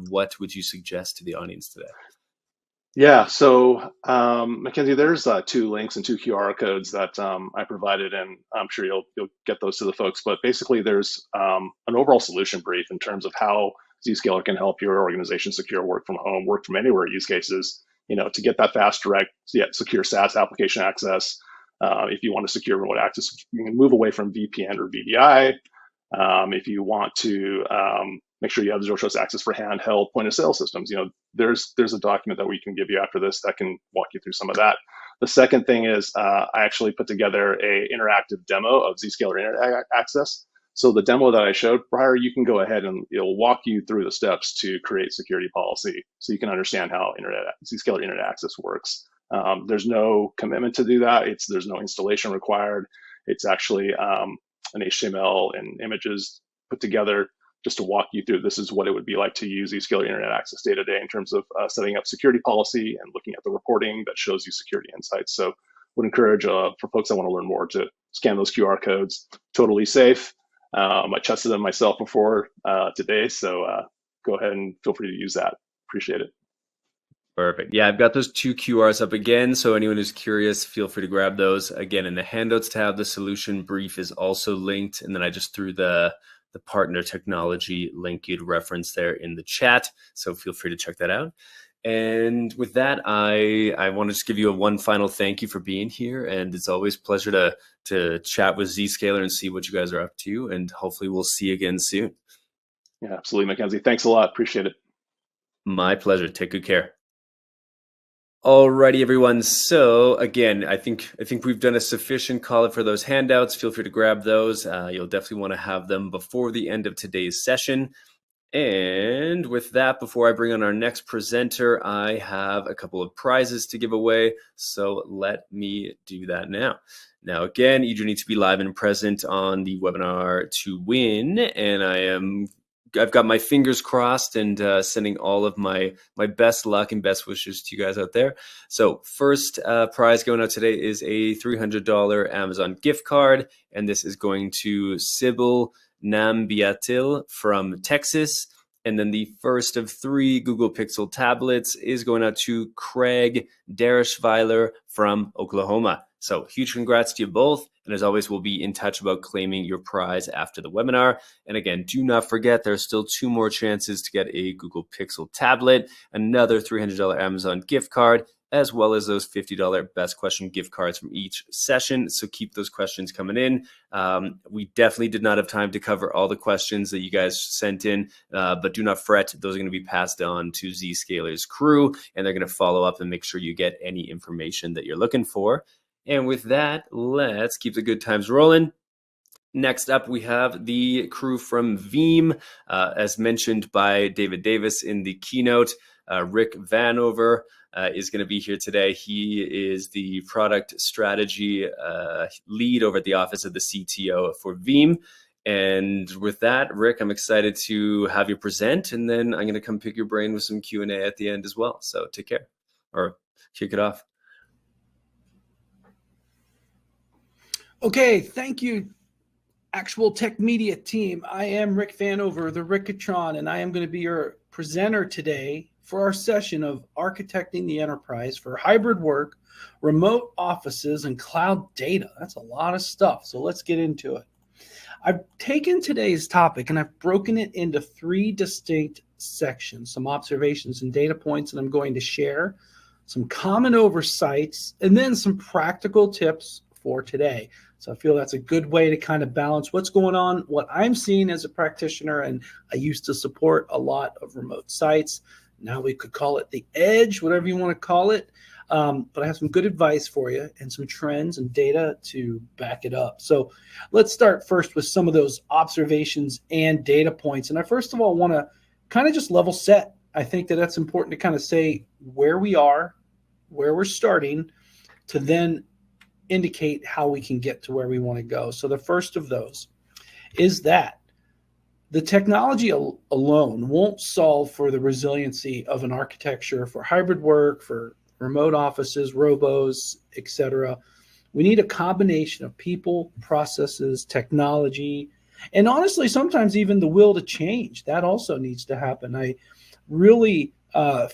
what would you suggest to the audience today? Yeah, so Mackenzie, there's 2 links and 2 QR codes that I provided, and I'm sure you'll get those to the folks. But basically, there's an overall solution brief in terms of how Zscaler can help your organization secure work from home, work from anywhere use cases. To get that fast, direct, secure SaaS application access. If you want to secure remote access, you can move away from VPN or VDI. If you want to make sure you have zero trust access for handheld point of sale systems, there's a document that we can give you after this that can walk you through some of that. The second thing is I actually put together a interactive demo of Zscaler Internet Access. So the demo that I showed prior, you can go ahead and it'll walk you through the steps to create security policy so you can understand how Zscaler Internet Access works. There's no commitment to do that. There's no installation required. It's actually an HTML and images put together just to walk you through this is what it would be like to use Zscaler Internet Access day to day in terms of setting up security policy and looking at the reporting that shows you security insights. So would encourage for folks that want to learn more to scan those QR codes. Totally safe. I tested them myself before today, so go ahead and feel free to use that. Appreciate it. Perfect. Yeah, I've got those 2 QRs up again, so anyone who's curious, feel free to grab those. Again, in the handouts tab, the solution brief is also linked, and then I just threw the partner technology link you'd reference there in the chat, so feel free to check that out. And with that, I want to just give you one final thank you for being here, and it's always a pleasure to chat with Zscaler and see what you guys are up to, and hopefully we'll see you again soon. Yeah, absolutely, Mackenzie. Thanks a lot. Appreciate it. My pleasure. Take good care. Alrighty, everyone. So again, I think we've done a sufficient call for those handouts. Feel free to grab those. You'll definitely want to have them before the end of today's session. And with that, before I bring on our next presenter, I have a couple of prizes to give away. So let me do that now. Now, again, you do need to be live and present on the webinar to win. And I've got my fingers crossed and sending all of my best luck and best wishes to you guys out there. So first prize going out today is a $300 Amazon gift card. And this is going to Sybil Nambiatil from Texas. And then the first of 3 Google Pixel tablets is going out to Craig Derishweiler from Oklahoma. So huge congrats to you both. And as always, we'll be in touch about claiming your prize after the webinar. And again, do not forget, there's still 2 more chances to get a Google Pixel tablet, another $300 Amazon gift card, as well as those $50 best question gift cards from each session. So keep those questions coming in. We definitely did not have time to cover all the questions that you guys sent in, but do not fret. Those are going to be passed on to Zscaler's crew, and they're going to follow up and make sure you get any information that you're looking for. And with that, let's keep the good times rolling. Next up, we have the crew from Veeam, as mentioned by David Davis in the keynote. Rick Vanover is going to be here today. He is the product strategy lead over at the office of the CTO for Veeam. And with that, Rick, I'm excited to have you present, and then I'm going to come pick your brain with some Q&A at the end as well. So take care, or kick it off. Okay, thank you, Actual Tech Media team. I am Rick Vanover, the Rickatron, and I am going to be your presenter today for our session of Architecting the Enterprise for Hybrid Work, Remote Offices, and Cloud Data. That's a lot of stuff, so let's get into it. I've taken today's topic and I've broken it into 3 distinct sections, some observations and data points, and I'm going to share some common oversights and then some practical tips for today. So I feel that's a good way to kind of balance what's going on, what I'm seeing as a practitioner, and I used to support a lot of remote sites. Now we could call it the edge, whatever you want to call it. But I have some good advice for you and some trends and data to back it up. So let's start first with some of those observations and data points. And I first of all want to kind of just level set. I think that that's important to kind of say where we are, where we're starting, to then indicate how we can get to where we want to go. So the first of those is that the technology alone won't solve for the resiliency of an architecture for hybrid work, for remote offices, robos, etc. We need a combination of people, processes, technology, and honestly, sometimes even the will to change. That also needs to happen. I really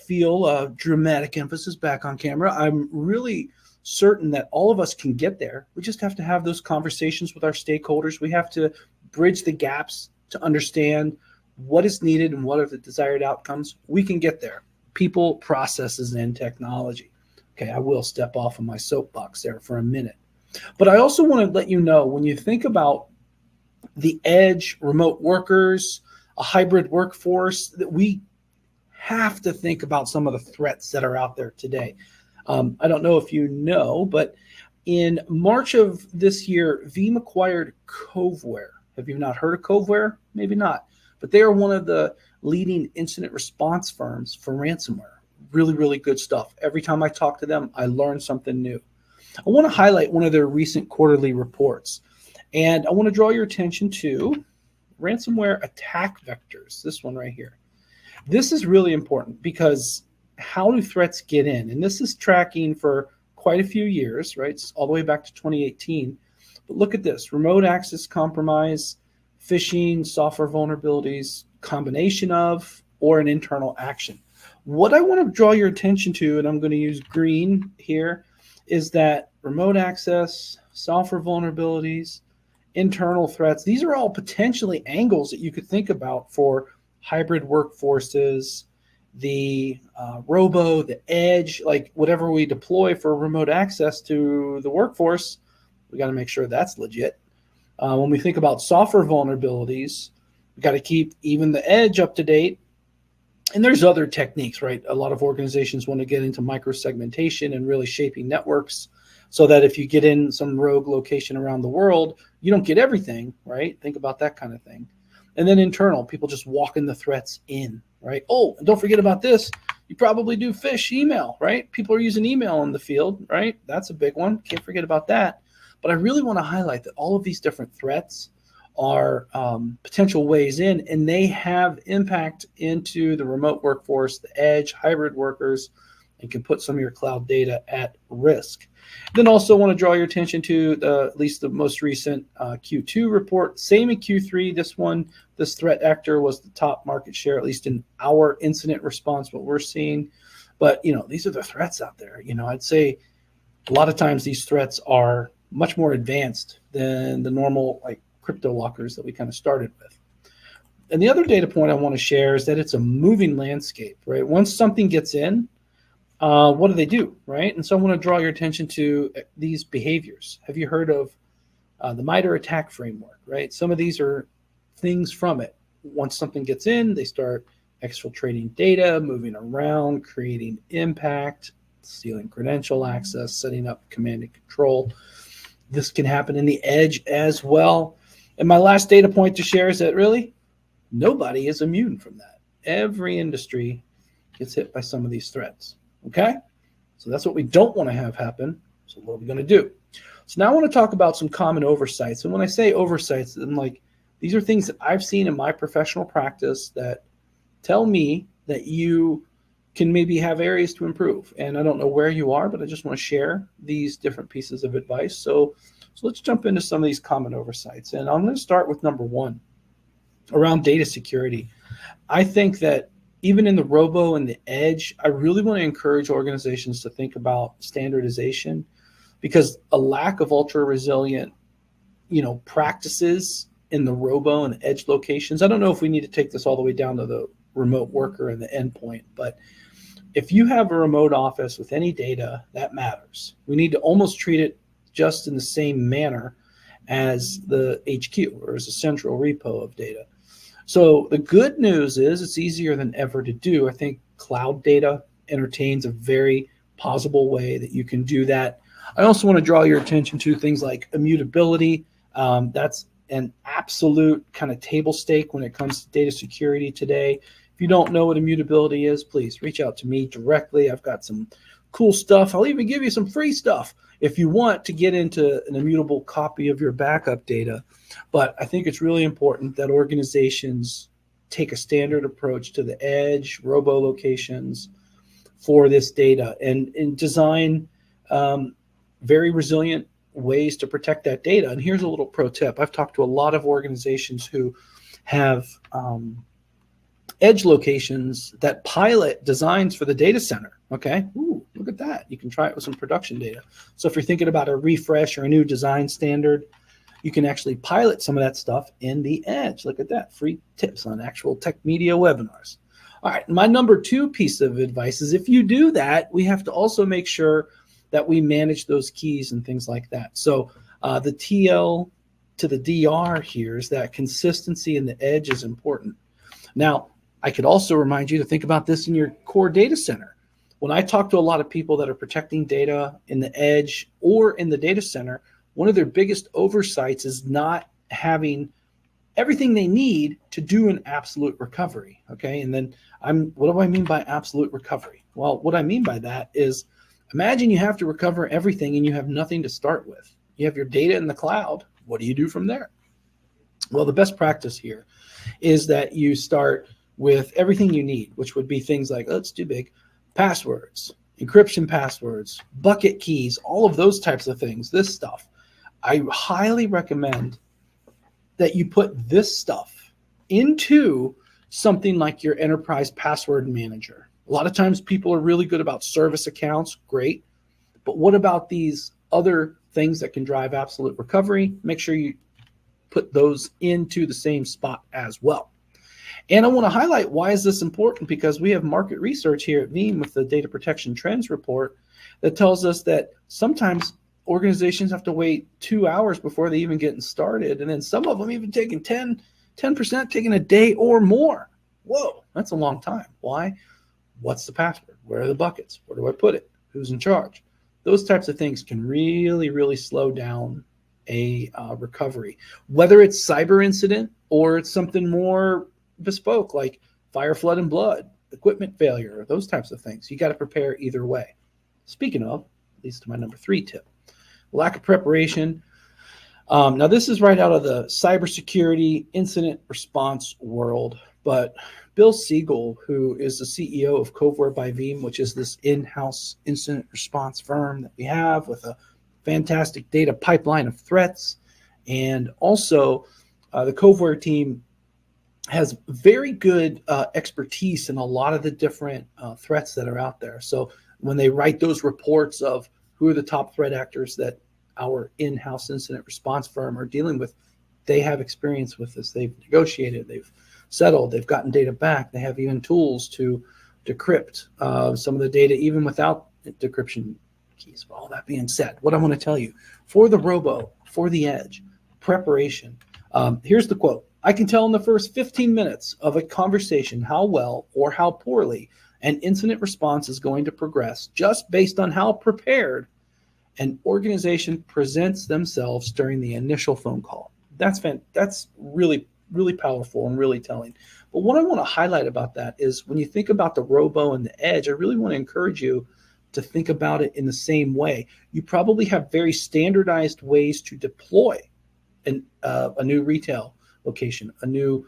feel a dramatic emphasis back on camera. I'm really certain that all of us can get there. We just have to have those conversations with our stakeholders. We have to bridge the gaps to understand what is needed and what are the desired outcomes. We can get there. People, processes, and technology. Okay, I will step off of my soapbox there for a minute. But I also want to let you know, when you think about the edge, remote workers, a hybrid workforce, that we have to think about some of the threats that are out there today. I don't know if you know, but in March of this year, Veeam acquired Coveware. Have you not heard of Coveware? Maybe not. But they are one of the leading incident response firms for ransomware. Really, really good stuff. Every time I talk to them, I learn something new. I want to highlight one of their recent quarterly reports. And I want to draw your attention to ransomware attack vectors, this one right here. This is really important because how do threats get in? And this is tracking for quite a few years, right? It's all the way back to 2018. But look at this: remote access compromise, phishing, software vulnerabilities, combination of, or an internal action. What I want to draw your attention to, and I'm going to use green here, is that remote access, software vulnerabilities, internal threats, these are all potentially angles that you could think about for hybrid workforces, the robo, the edge, like whatever we deploy for remote access to the workforce, we got to make sure that's legit. When we think about software vulnerabilities, we got to keep even the edge up to date. And there's other techniques, right? A lot of organizations want to get into microsegmentation and really shaping networks so that if you get in some rogue location around the world, you don't get everything, right? Think about that kind of thing. And then internal, people just walking the threats in, right? Oh, and don't forget about this. You probably do phish email, right? People are using email in the field, right? That's a big one. Can't forget about that. But I really want to highlight that all of these different threats are potential ways in, and they have impact into the remote workforce, the edge, hybrid workers, and can put some of your cloud data at risk. Then also want to draw your attention to at least the most recent Q2 report. Same in Q3. This threat actor was the top market share, at least in our incident response, what we're seeing. But, these are the threats out there. I'd say a lot of times these threats are much more advanced than the normal like crypto lockers that we kind of started with. And the other data point I want to share is that it's a moving landscape, right? Once something gets in, what do they do, right? And so I want to draw your attention to these behaviors. Have you heard of the MITRE ATT&CK framework, right? Some of these are things from it. Once something gets in, they start exfiltrating data, moving around, creating impact, stealing credential access, setting up command and control. This can happen in the edge as well. And my last data point to share is that really nobody is immune from that. Every industry gets hit by some of these threats. Okay? So that's what we don't want to have happen. So what are we going to do? So now I want to talk about some common oversights. And when I say oversights, I'm like, these are things that I've seen in my professional practice that tell me that you can maybe have areas to improve. And I don't know where you are, but I just want to share these different pieces of advice. So let's jump into some of these common oversights. And I'm going to start with number one, around data security. I think that even in the robo and the edge, I really want to encourage organizations to think about standardization, because a lack of ultra resilient, practices in the robo and edge locations. I don't know if we need to take this all the way down to the remote worker and the endpoint, but if you have a remote office with any data, that matters. We need to almost treat it just in the same manner as the HQ or as a central repo of data. So the good news is it's easier than ever to do. I think cloud data entertains a very possible way that you can do that. I also want to draw your attention to things like immutability. That's an absolute kind of table stake when it comes to data security today. If you don't know what immutability is, please reach out to me directly. I've got some cool stuff. I'll even give you some free stuff if you want to get into an immutable copy of your backup data. But I think it's really important that organizations take a standard approach to the edge, robo locations for this data and design very resilient ways to protect that data. And here's a little pro tip. I've talked to a lot of organizations who have edge locations that pilot designs for the data center. Okay, ooh, look at that. You can try it with some production data. So if you're thinking about a refresh or a new design standard, you can actually pilot some of that stuff in the edge. Look at that, free tips on actual tech media webinars. All right, my number two piece of advice is if you do that, we have to also make sure that we manage those keys and things like that. So the TL to the DR here is that consistency in the edge is important. Now, I could also remind you to think about this in your core data center. When I talk to a lot of people that are protecting data in the edge or in the data center, one of their biggest oversights is not having everything they need to do an absolute recovery. Okay, and then what do I mean by absolute recovery? Well, what I mean by that is imagine you have to recover everything and you have nothing to start with. You have your data in the cloud. What do you do from there? Well, the best practice here is that you start with everything you need, which would be things like, oh, it's too big, passwords, encryption passwords, bucket keys, all of those types of things, this stuff. I highly recommend that you put this stuff into something like your enterprise password manager. A lot of times people are really good about service accounts, great. But what about these other things that can drive absolute recovery? Make sure you put those into the same spot as well. And I want to highlight, why is this important? Because we have market research here at Veeam with the Data Protection Trends Report that tells us that sometimes organizations have to wait 2 hours before they even get started. And then some of them even taking 10%, taking a day or more. Whoa, that's a long time. Why? What's the password? Where are the buckets? Where do I put it? Who's in charge? Those types of things can really, really slow down a recovery, whether it's cyber incident or it's something more bespoke like fire, flood, and blood, equipment failure, those types of things. You got to prepare either way. Speaking of, leads to my number three tip, lack of preparation. Now, this is right out of the cybersecurity incident response world, but Bill Siegel, who is the CEO of Coveware by Veeam, which is this in-house incident response firm that we have with a fantastic data pipeline of threats, and also the Coveware team has very good expertise in a lot of the different threats that are out there. So when they write those reports of who are the top threat actors that our in-house incident response firm are dealing with, they have experience with this. They've negotiated, they've settled, they've gotten data back. They have even tools to decrypt some of the data even without decryption keys. All that being said, what I want to tell you, for the robo, for the edge, preparation, here's the quote. I can tell in the first 15 minutes of a conversation how well or how poorly an incident response is going to progress just based on how prepared an organization presents themselves during the initial phone call. That's really, really powerful and really telling. But what I want to highlight about that is when you think about the robo and the edge, I really want to encourage you to think about it in the same way. You probably have very standardized ways to deploy a new retail location, a new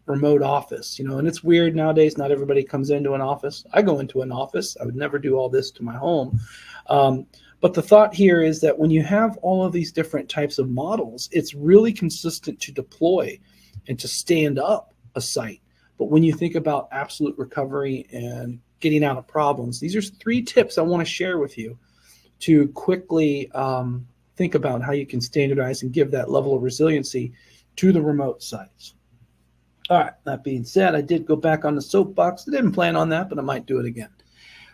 remote office, and it's weird nowadays. Not everybody comes into an office. I go into an office. I would never do all this to my home. But the thought here is that when you have all of these different types of models, it's really consistent to deploy and to stand up a site. But when you think about absolute recovery and getting out of problems, these are 3 tips I want to share with you to quickly think about how you can standardize and give that level of resiliency to the remote sites. All right, that being said, I did go back on the soapbox. I didn't plan on that, but I might do it again.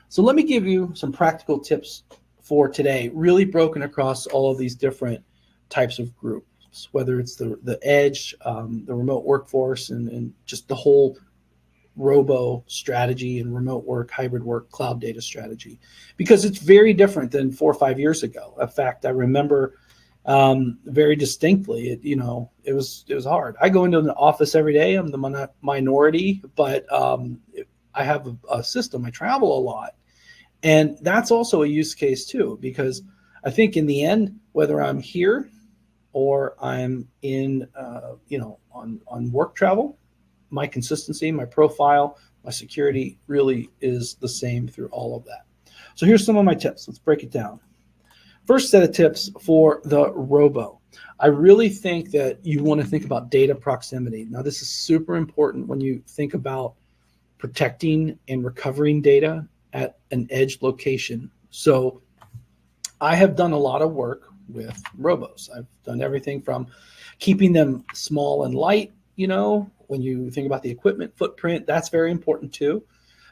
So let me give you some practical tips for today, really broken across all of these different types of groups, whether it's the edge, the remote workforce, and just the whole robo strategy and remote work, hybrid work, cloud data strategy, because it's very different than 4 or 5 years ago. In fact, I remember very distinctly, it was hard. I go into the office every day. I'm the minority, but I have a system. I travel a lot. And that's also a use case too, because I think in the end, whether I'm here or I'm in, on work travel, my consistency, my profile, my security really is the same through all of that. So here's some of my tips. Let's break it down. First set of tips for the robo. I really think that you want to think about data proximity. Now, this is super important when you think about protecting and recovering data at an edge location. So I have done a lot of work with robos. I've done everything from keeping them small and light. When you think about the equipment footprint, that's very important too.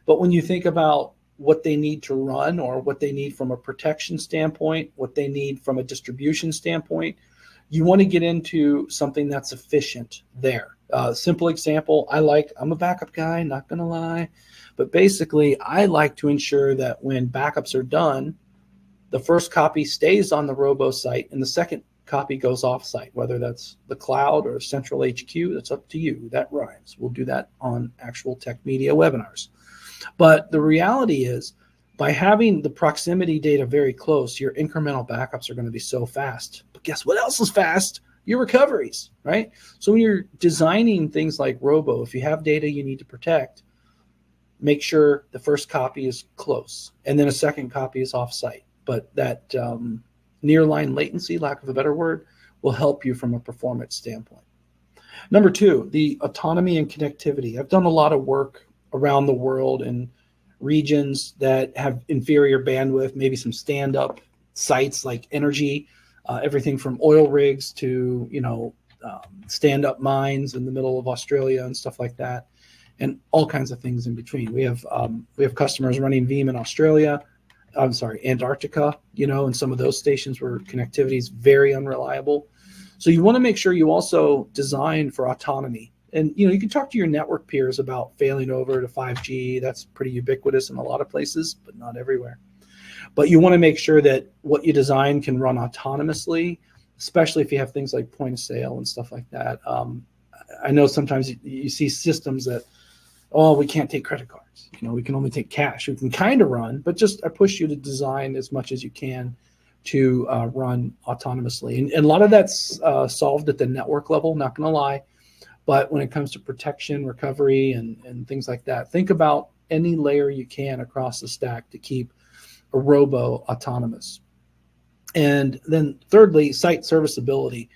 But when you think about what they need to run or what they need from a protection standpoint, what they need from a distribution standpoint, you want to get into something that's efficient there. Simple example, I'm a backup guy, not going to lie. But basically, I like to ensure that when backups are done, the first copy stays on the robo site and the second copy goes off-site, whether that's the cloud or central HQ. That's up to you. That rhymes. We'll do that on actual tech media webinars. But the reality is, by having the proximity data very close, your incremental backups are going to be so fast. But guess what else is fast? Your recoveries, right? So when you're designing things like robo, if you have data you need to protect, make sure the first copy is close and then a second copy is off-site. But that near-line latency, lack of a better word, will help you from a performance standpoint. Number 2, the autonomy and connectivity. I've done a lot of work around the world in regions that have inferior bandwidth, maybe some stand-up sites like energy, everything from oil rigs to stand-up mines in the middle of Australia and stuff like that, and all kinds of things in between. We have customers running Veeam in Antarctica, and some of those stations where connectivity is very unreliable. So you want to make sure you also design for autonomy. And, you can talk to your network peers about failing over to 5G. That's pretty ubiquitous in a lot of places, but not everywhere. But you want to make sure that what you design can run autonomously, especially if you have things like point of sale and stuff like that. I know sometimes you see systems that, we can't take credit cards. We can only take cash. We can kind of run, but I push you to design as much as you can to run autonomously. And a lot of that's solved at the network level, not going to lie. But when it comes to protection, recovery, and things like that, think about any layer you can across the stack to keep a robo autonomous. And then thirdly, site serviceability.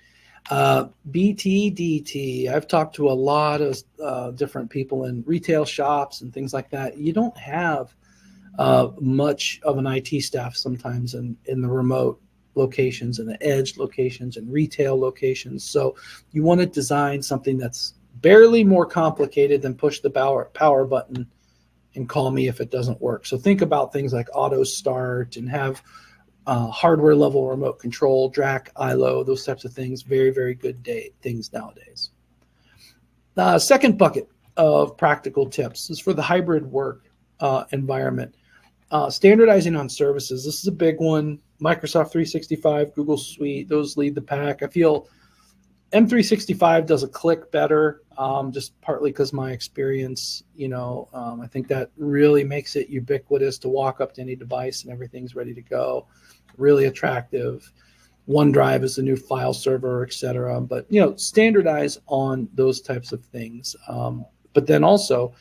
BTDT. I've talked to a lot of different people in retail shops and things like that. You don't have much of an IT staff sometimes in the remote locations and the edge locations and retail locations. So you want to design something that's barely more complicated than push the power button and call me if it doesn't work. So think about things like auto start and have hardware level remote control, DRAC, ILO, those types of things. Very, very good things nowadays. Second bucket of practical tips is for the hybrid work environment. Standardizing on services. This is a big one. Microsoft 365, Google Suite, those lead the pack. I feel M365 does a click better, just partly because my experience, I think that really makes it ubiquitous to walk up to any device and everything's ready to go. Really attractive. OneDrive is the new file server, etc. But, standardize on those types of things. But then also,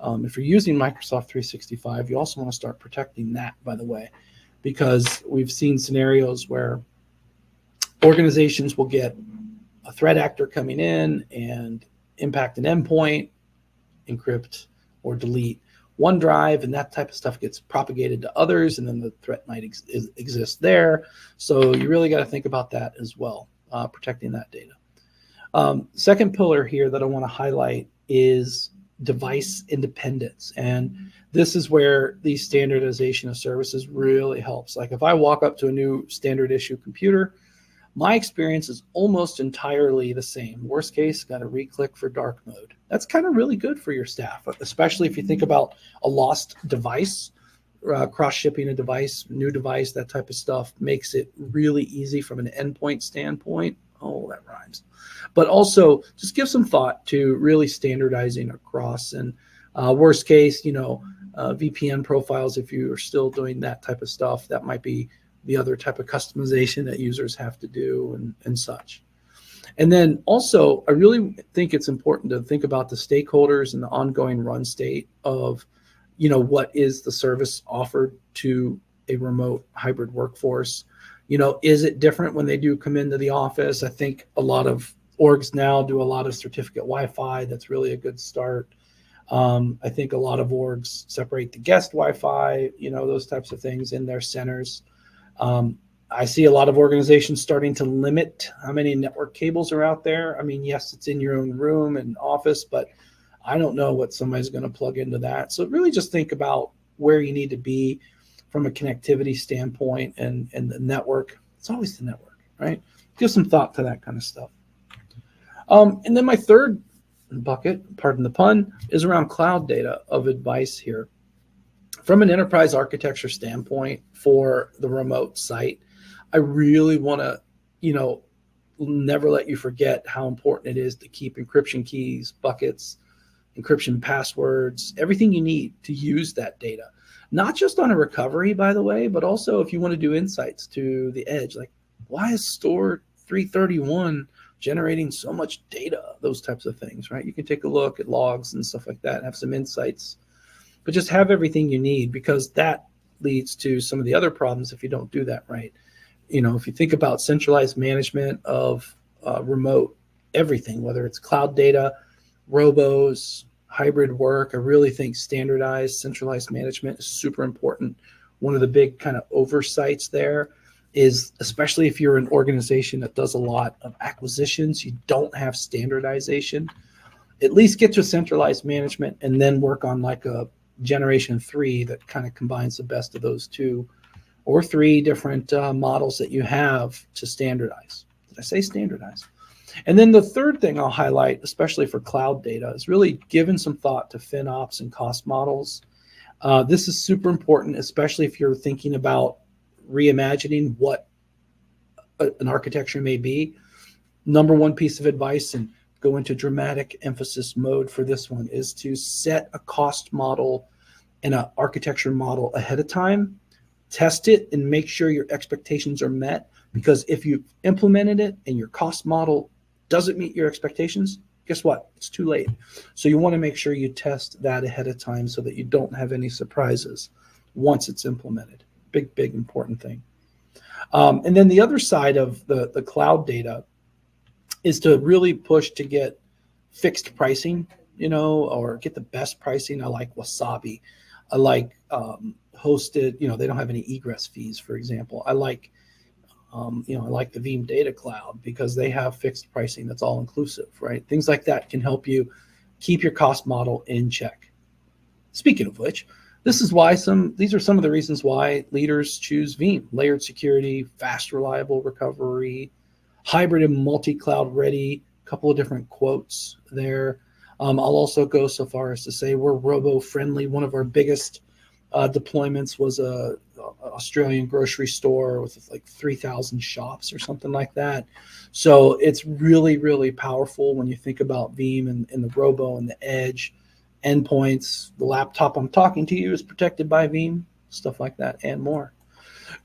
if you're using Microsoft 365, you also want to start protecting that, by the way, because we've seen scenarios where organizations will get a threat actor coming in and impact an endpoint, encrypt or delete OneDrive, and that type of stuff gets propagated to others, and then the threat might exist there. So you really got to think about that as well, protecting that data. Second pillar here that I want to highlight is device independence. And this is where the standardization of services really helps. Like if I walk up to a new standard issue computer, my experience is almost entirely the same. Worst case, got to re-click for dark mode. That's kind of really good for your staff, especially if you think about a lost device, cross-shipping a device, new device, that type of stuff makes it really easy from an endpoint standpoint. Oh, that rhymes. But also just give some thought to really standardizing across. And worst case, VPN profiles, if you are still doing that type of stuff, that might be the other type of customization that users have to do and such. And then also, I really think it's important to think about the stakeholders and the ongoing run state of, what is the service offered to a remote hybrid workforce? Is it different when they do come into the office? I think a lot of orgs now do a lot of certificate Wi-Fi. That's really a good start. I think a lot of orgs separate the guest Wi-Fi, those types of things in their centers. I see a lot of organizations starting to limit how many network cables are out there. I mean, yes, it's in your own room and office, but I don't know what somebody's going to plug into that. So really just think about where you need to be from a connectivity standpoint and the network. It's always the network, right? Give some thought to that kind of stuff. And then my third bucket, pardon the pun, is around cloud data of advice here. From an enterprise architecture standpoint for the remote site, I really want to, never let you forget how important it is to keep encryption keys, buckets, encryption passwords, everything you need to use that data. Not just on a recovery, by the way, but also if you want to do insights to the edge, like why is store 331 generating so much data, those types of things, right? You can take a look at logs and stuff like that and have some insights. But just have everything you need, because that leads to some of the other problems if you don't do that right. If you think about centralized management of remote everything, whether it's cloud data, robos, hybrid work, I really think standardized, centralized management is super important. One of the big kind of oversights there is, especially if you're an organization that does a lot of acquisitions, you don't have standardization, at least get to centralized management and then work on like a generation 3 that kind of combines the best of those 2 or 3 different models that you have to standardize. Did I say standardize? And then the third thing I'll highlight, especially for cloud data, is really giving some thought to FinOps and cost models. This is super important, especially if you're thinking about reimagining what an architecture may be. Number one piece of advice, and go into dramatic emphasis mode for this one, is to set a cost model and an architecture model ahead of time, test it, and make sure your expectations are met. Because if you implemented it and your cost model doesn't meet your expectations, guess what? It's too late. So you want to make sure you test that ahead of time so that you don't have any surprises once it's implemented. Big, important thing. And then the other side of the cloud data is to really push to get fixed pricing, or get the best pricing. I like Wasabi. I like hosted, they don't have any egress fees, for example. I like I like the Veeam Data Cloud because they have fixed pricing that's all inclusive, right? Things like that can help you keep your cost model in check. Speaking of which, these are some of the reasons why leaders choose Veeam: layered security, fast, reliable recovery, hybrid and multi-cloud ready. A couple of different quotes there. I'll also go so far as to say we're robo-friendly. One of our biggest deployments was a Australian grocery store with like 3,000 shops or something like that. So it's really, really powerful when you think about Veeam and the robo and the edge endpoints. The laptop I'm talking to you is protected by Veeam, stuff like that and more.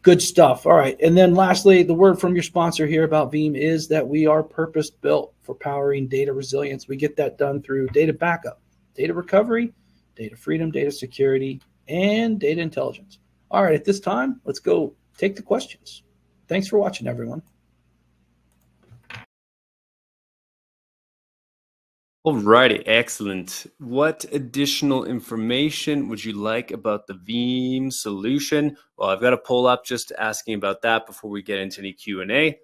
Good stuff. All right. And then lastly, the word from your sponsor here about Veeam is that we are purpose built for powering data resilience. We get that done through data backup, data recovery, data freedom, data security, and data intelligence. All right. At this time, let's go take the questions. Thanks for watching, everyone. Alrighty, excellent. What additional information would you like about the Veeam solution? Well, I've got a poll up just asking about that before we get into any Q&A.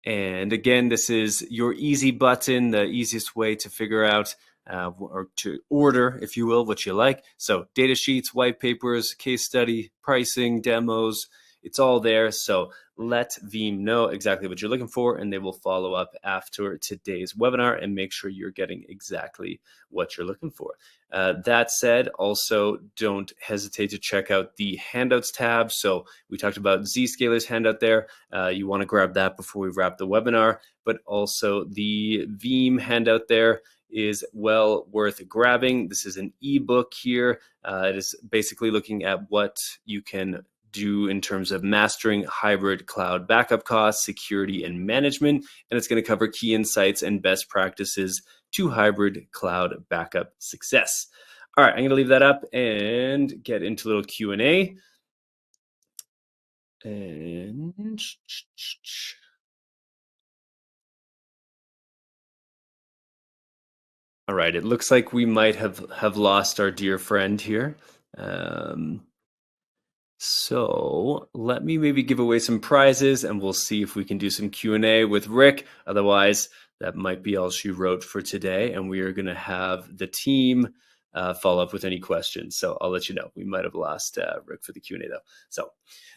And again, this is your easy button, the easiest way to figure out or to order, if you will, what you like. So data sheets, white papers, case study, pricing, demos, it's all there. So let Veeam know exactly what you're looking for, and they will follow up after today's webinar and make sure you're getting exactly what you're looking for. That said, also don't hesitate to check out the handouts tab. So we talked about Zscaler's handout there. You want to grab that before we wrap the webinar, but also the Veeam handout there is well worth grabbing. This is an ebook here. It is basically looking at what you can do in terms of mastering hybrid cloud backup costs, security, and management. And it's going to cover key insights and best practices to hybrid cloud backup success. All right, I'm going to leave that up and get into a little Q&A. And all right, it looks like we might have lost our dear friend here. So let me maybe give away some prizes and we'll see if we can do some Q&A with Rick. Otherwise, that might be all she wrote for today. And we are going to have the team follow up with any questions. So I'll let you know. We might have lost Rick for the Q&A though. So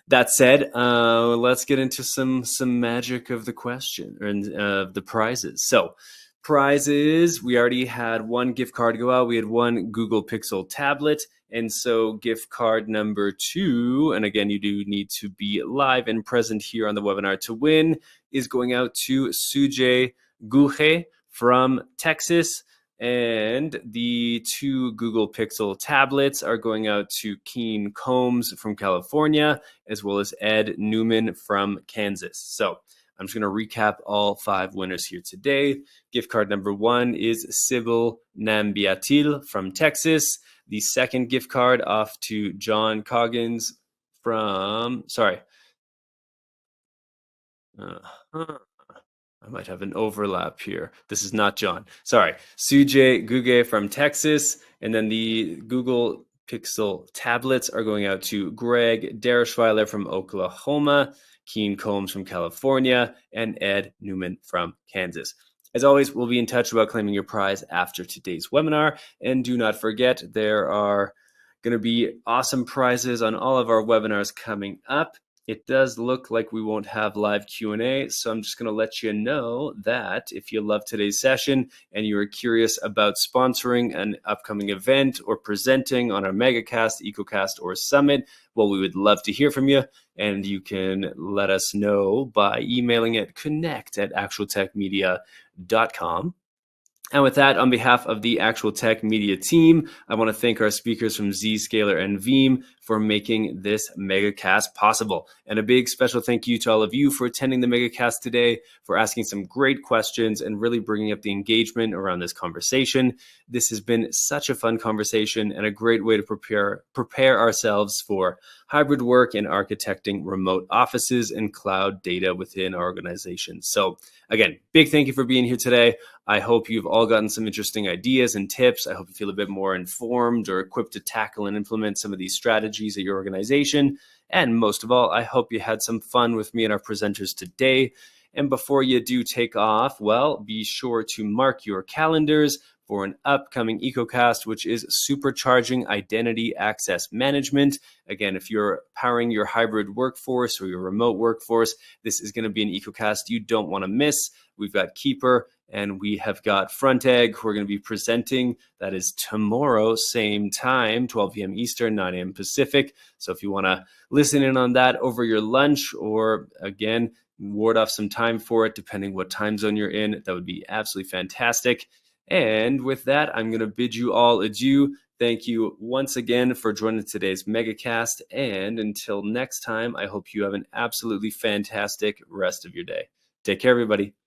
that said, let's get into some magic of the question and the prizes. So prizes, we already had one gift card go out. We had one Google Pixel tablet. And so gift card number 2, and again, you do need to be live and present here on the webinar to win, is going out to Sujay Guhe from Texas. And the 2 Google Pixel tablets are going out to Keen Combs from California, as well as Ed Newman from Kansas. So I'm just going to recap all 5 winners here today. Gift card number 1 is Sybil Nambiatil from Texas. The second gift card off to John Coggins from, I might have an overlap here. This is not John. Sorry. Sujay Guge from Texas. And then the Google Pixel tablets are going out to Greg Dershweiler from Oklahoma, Keen Combs from California, and Ed Newman from Kansas. As always, we'll be in touch about claiming your prize after today's webinar. And do not forget, there are going to be awesome prizes on all of our webinars coming up. It does look like we won't have live Q&A, so I'm just going to let you know that if you love today's session and you are curious about sponsoring an upcoming event or presenting on our MegaCast, EcoCast, or Summit, well, we would love to hear from you, and you can let us know by emailing at connect@actualtechmedia.com. And with that, on behalf of the Actual Tech Media team, I want to thank our speakers from Zscaler and Veeam for making this MegaCast possible. And a big special thank you to all of you for attending the MegaCast today, for asking some great questions and really bringing up the engagement around this conversation. This has been such a fun conversation and a great way to prepare ourselves for hybrid work and architecting remote offices and cloud data within our organization. So again, big thank you for being here today. I hope you've all gotten some interesting ideas and tips. I hope you feel a bit more informed or equipped to tackle and implement some of these strategies at your organization. And most of all, I hope you had some fun with me and our presenters today. And before you do take off, well, be sure to mark your calendars for an upcoming EcoCast, which is supercharging identity access management. Again, if you're powering your hybrid workforce or your remote workforce, this is going to be an EcoCast you don't want to miss. We've got Keeper and we have got Front Egg who are going to be presenting. That is tomorrow, same time, 12 p.m. Eastern, 9 a.m. Pacific. So if you want to listen in on that over your lunch, or again, ward off some time for it, depending what time zone you're in, that would be absolutely fantastic. And with that, I'm going to bid you all adieu. Thank you once again for joining today's MegaCast. And until next time, I hope you have an absolutely fantastic rest of your day. Take care, everybody.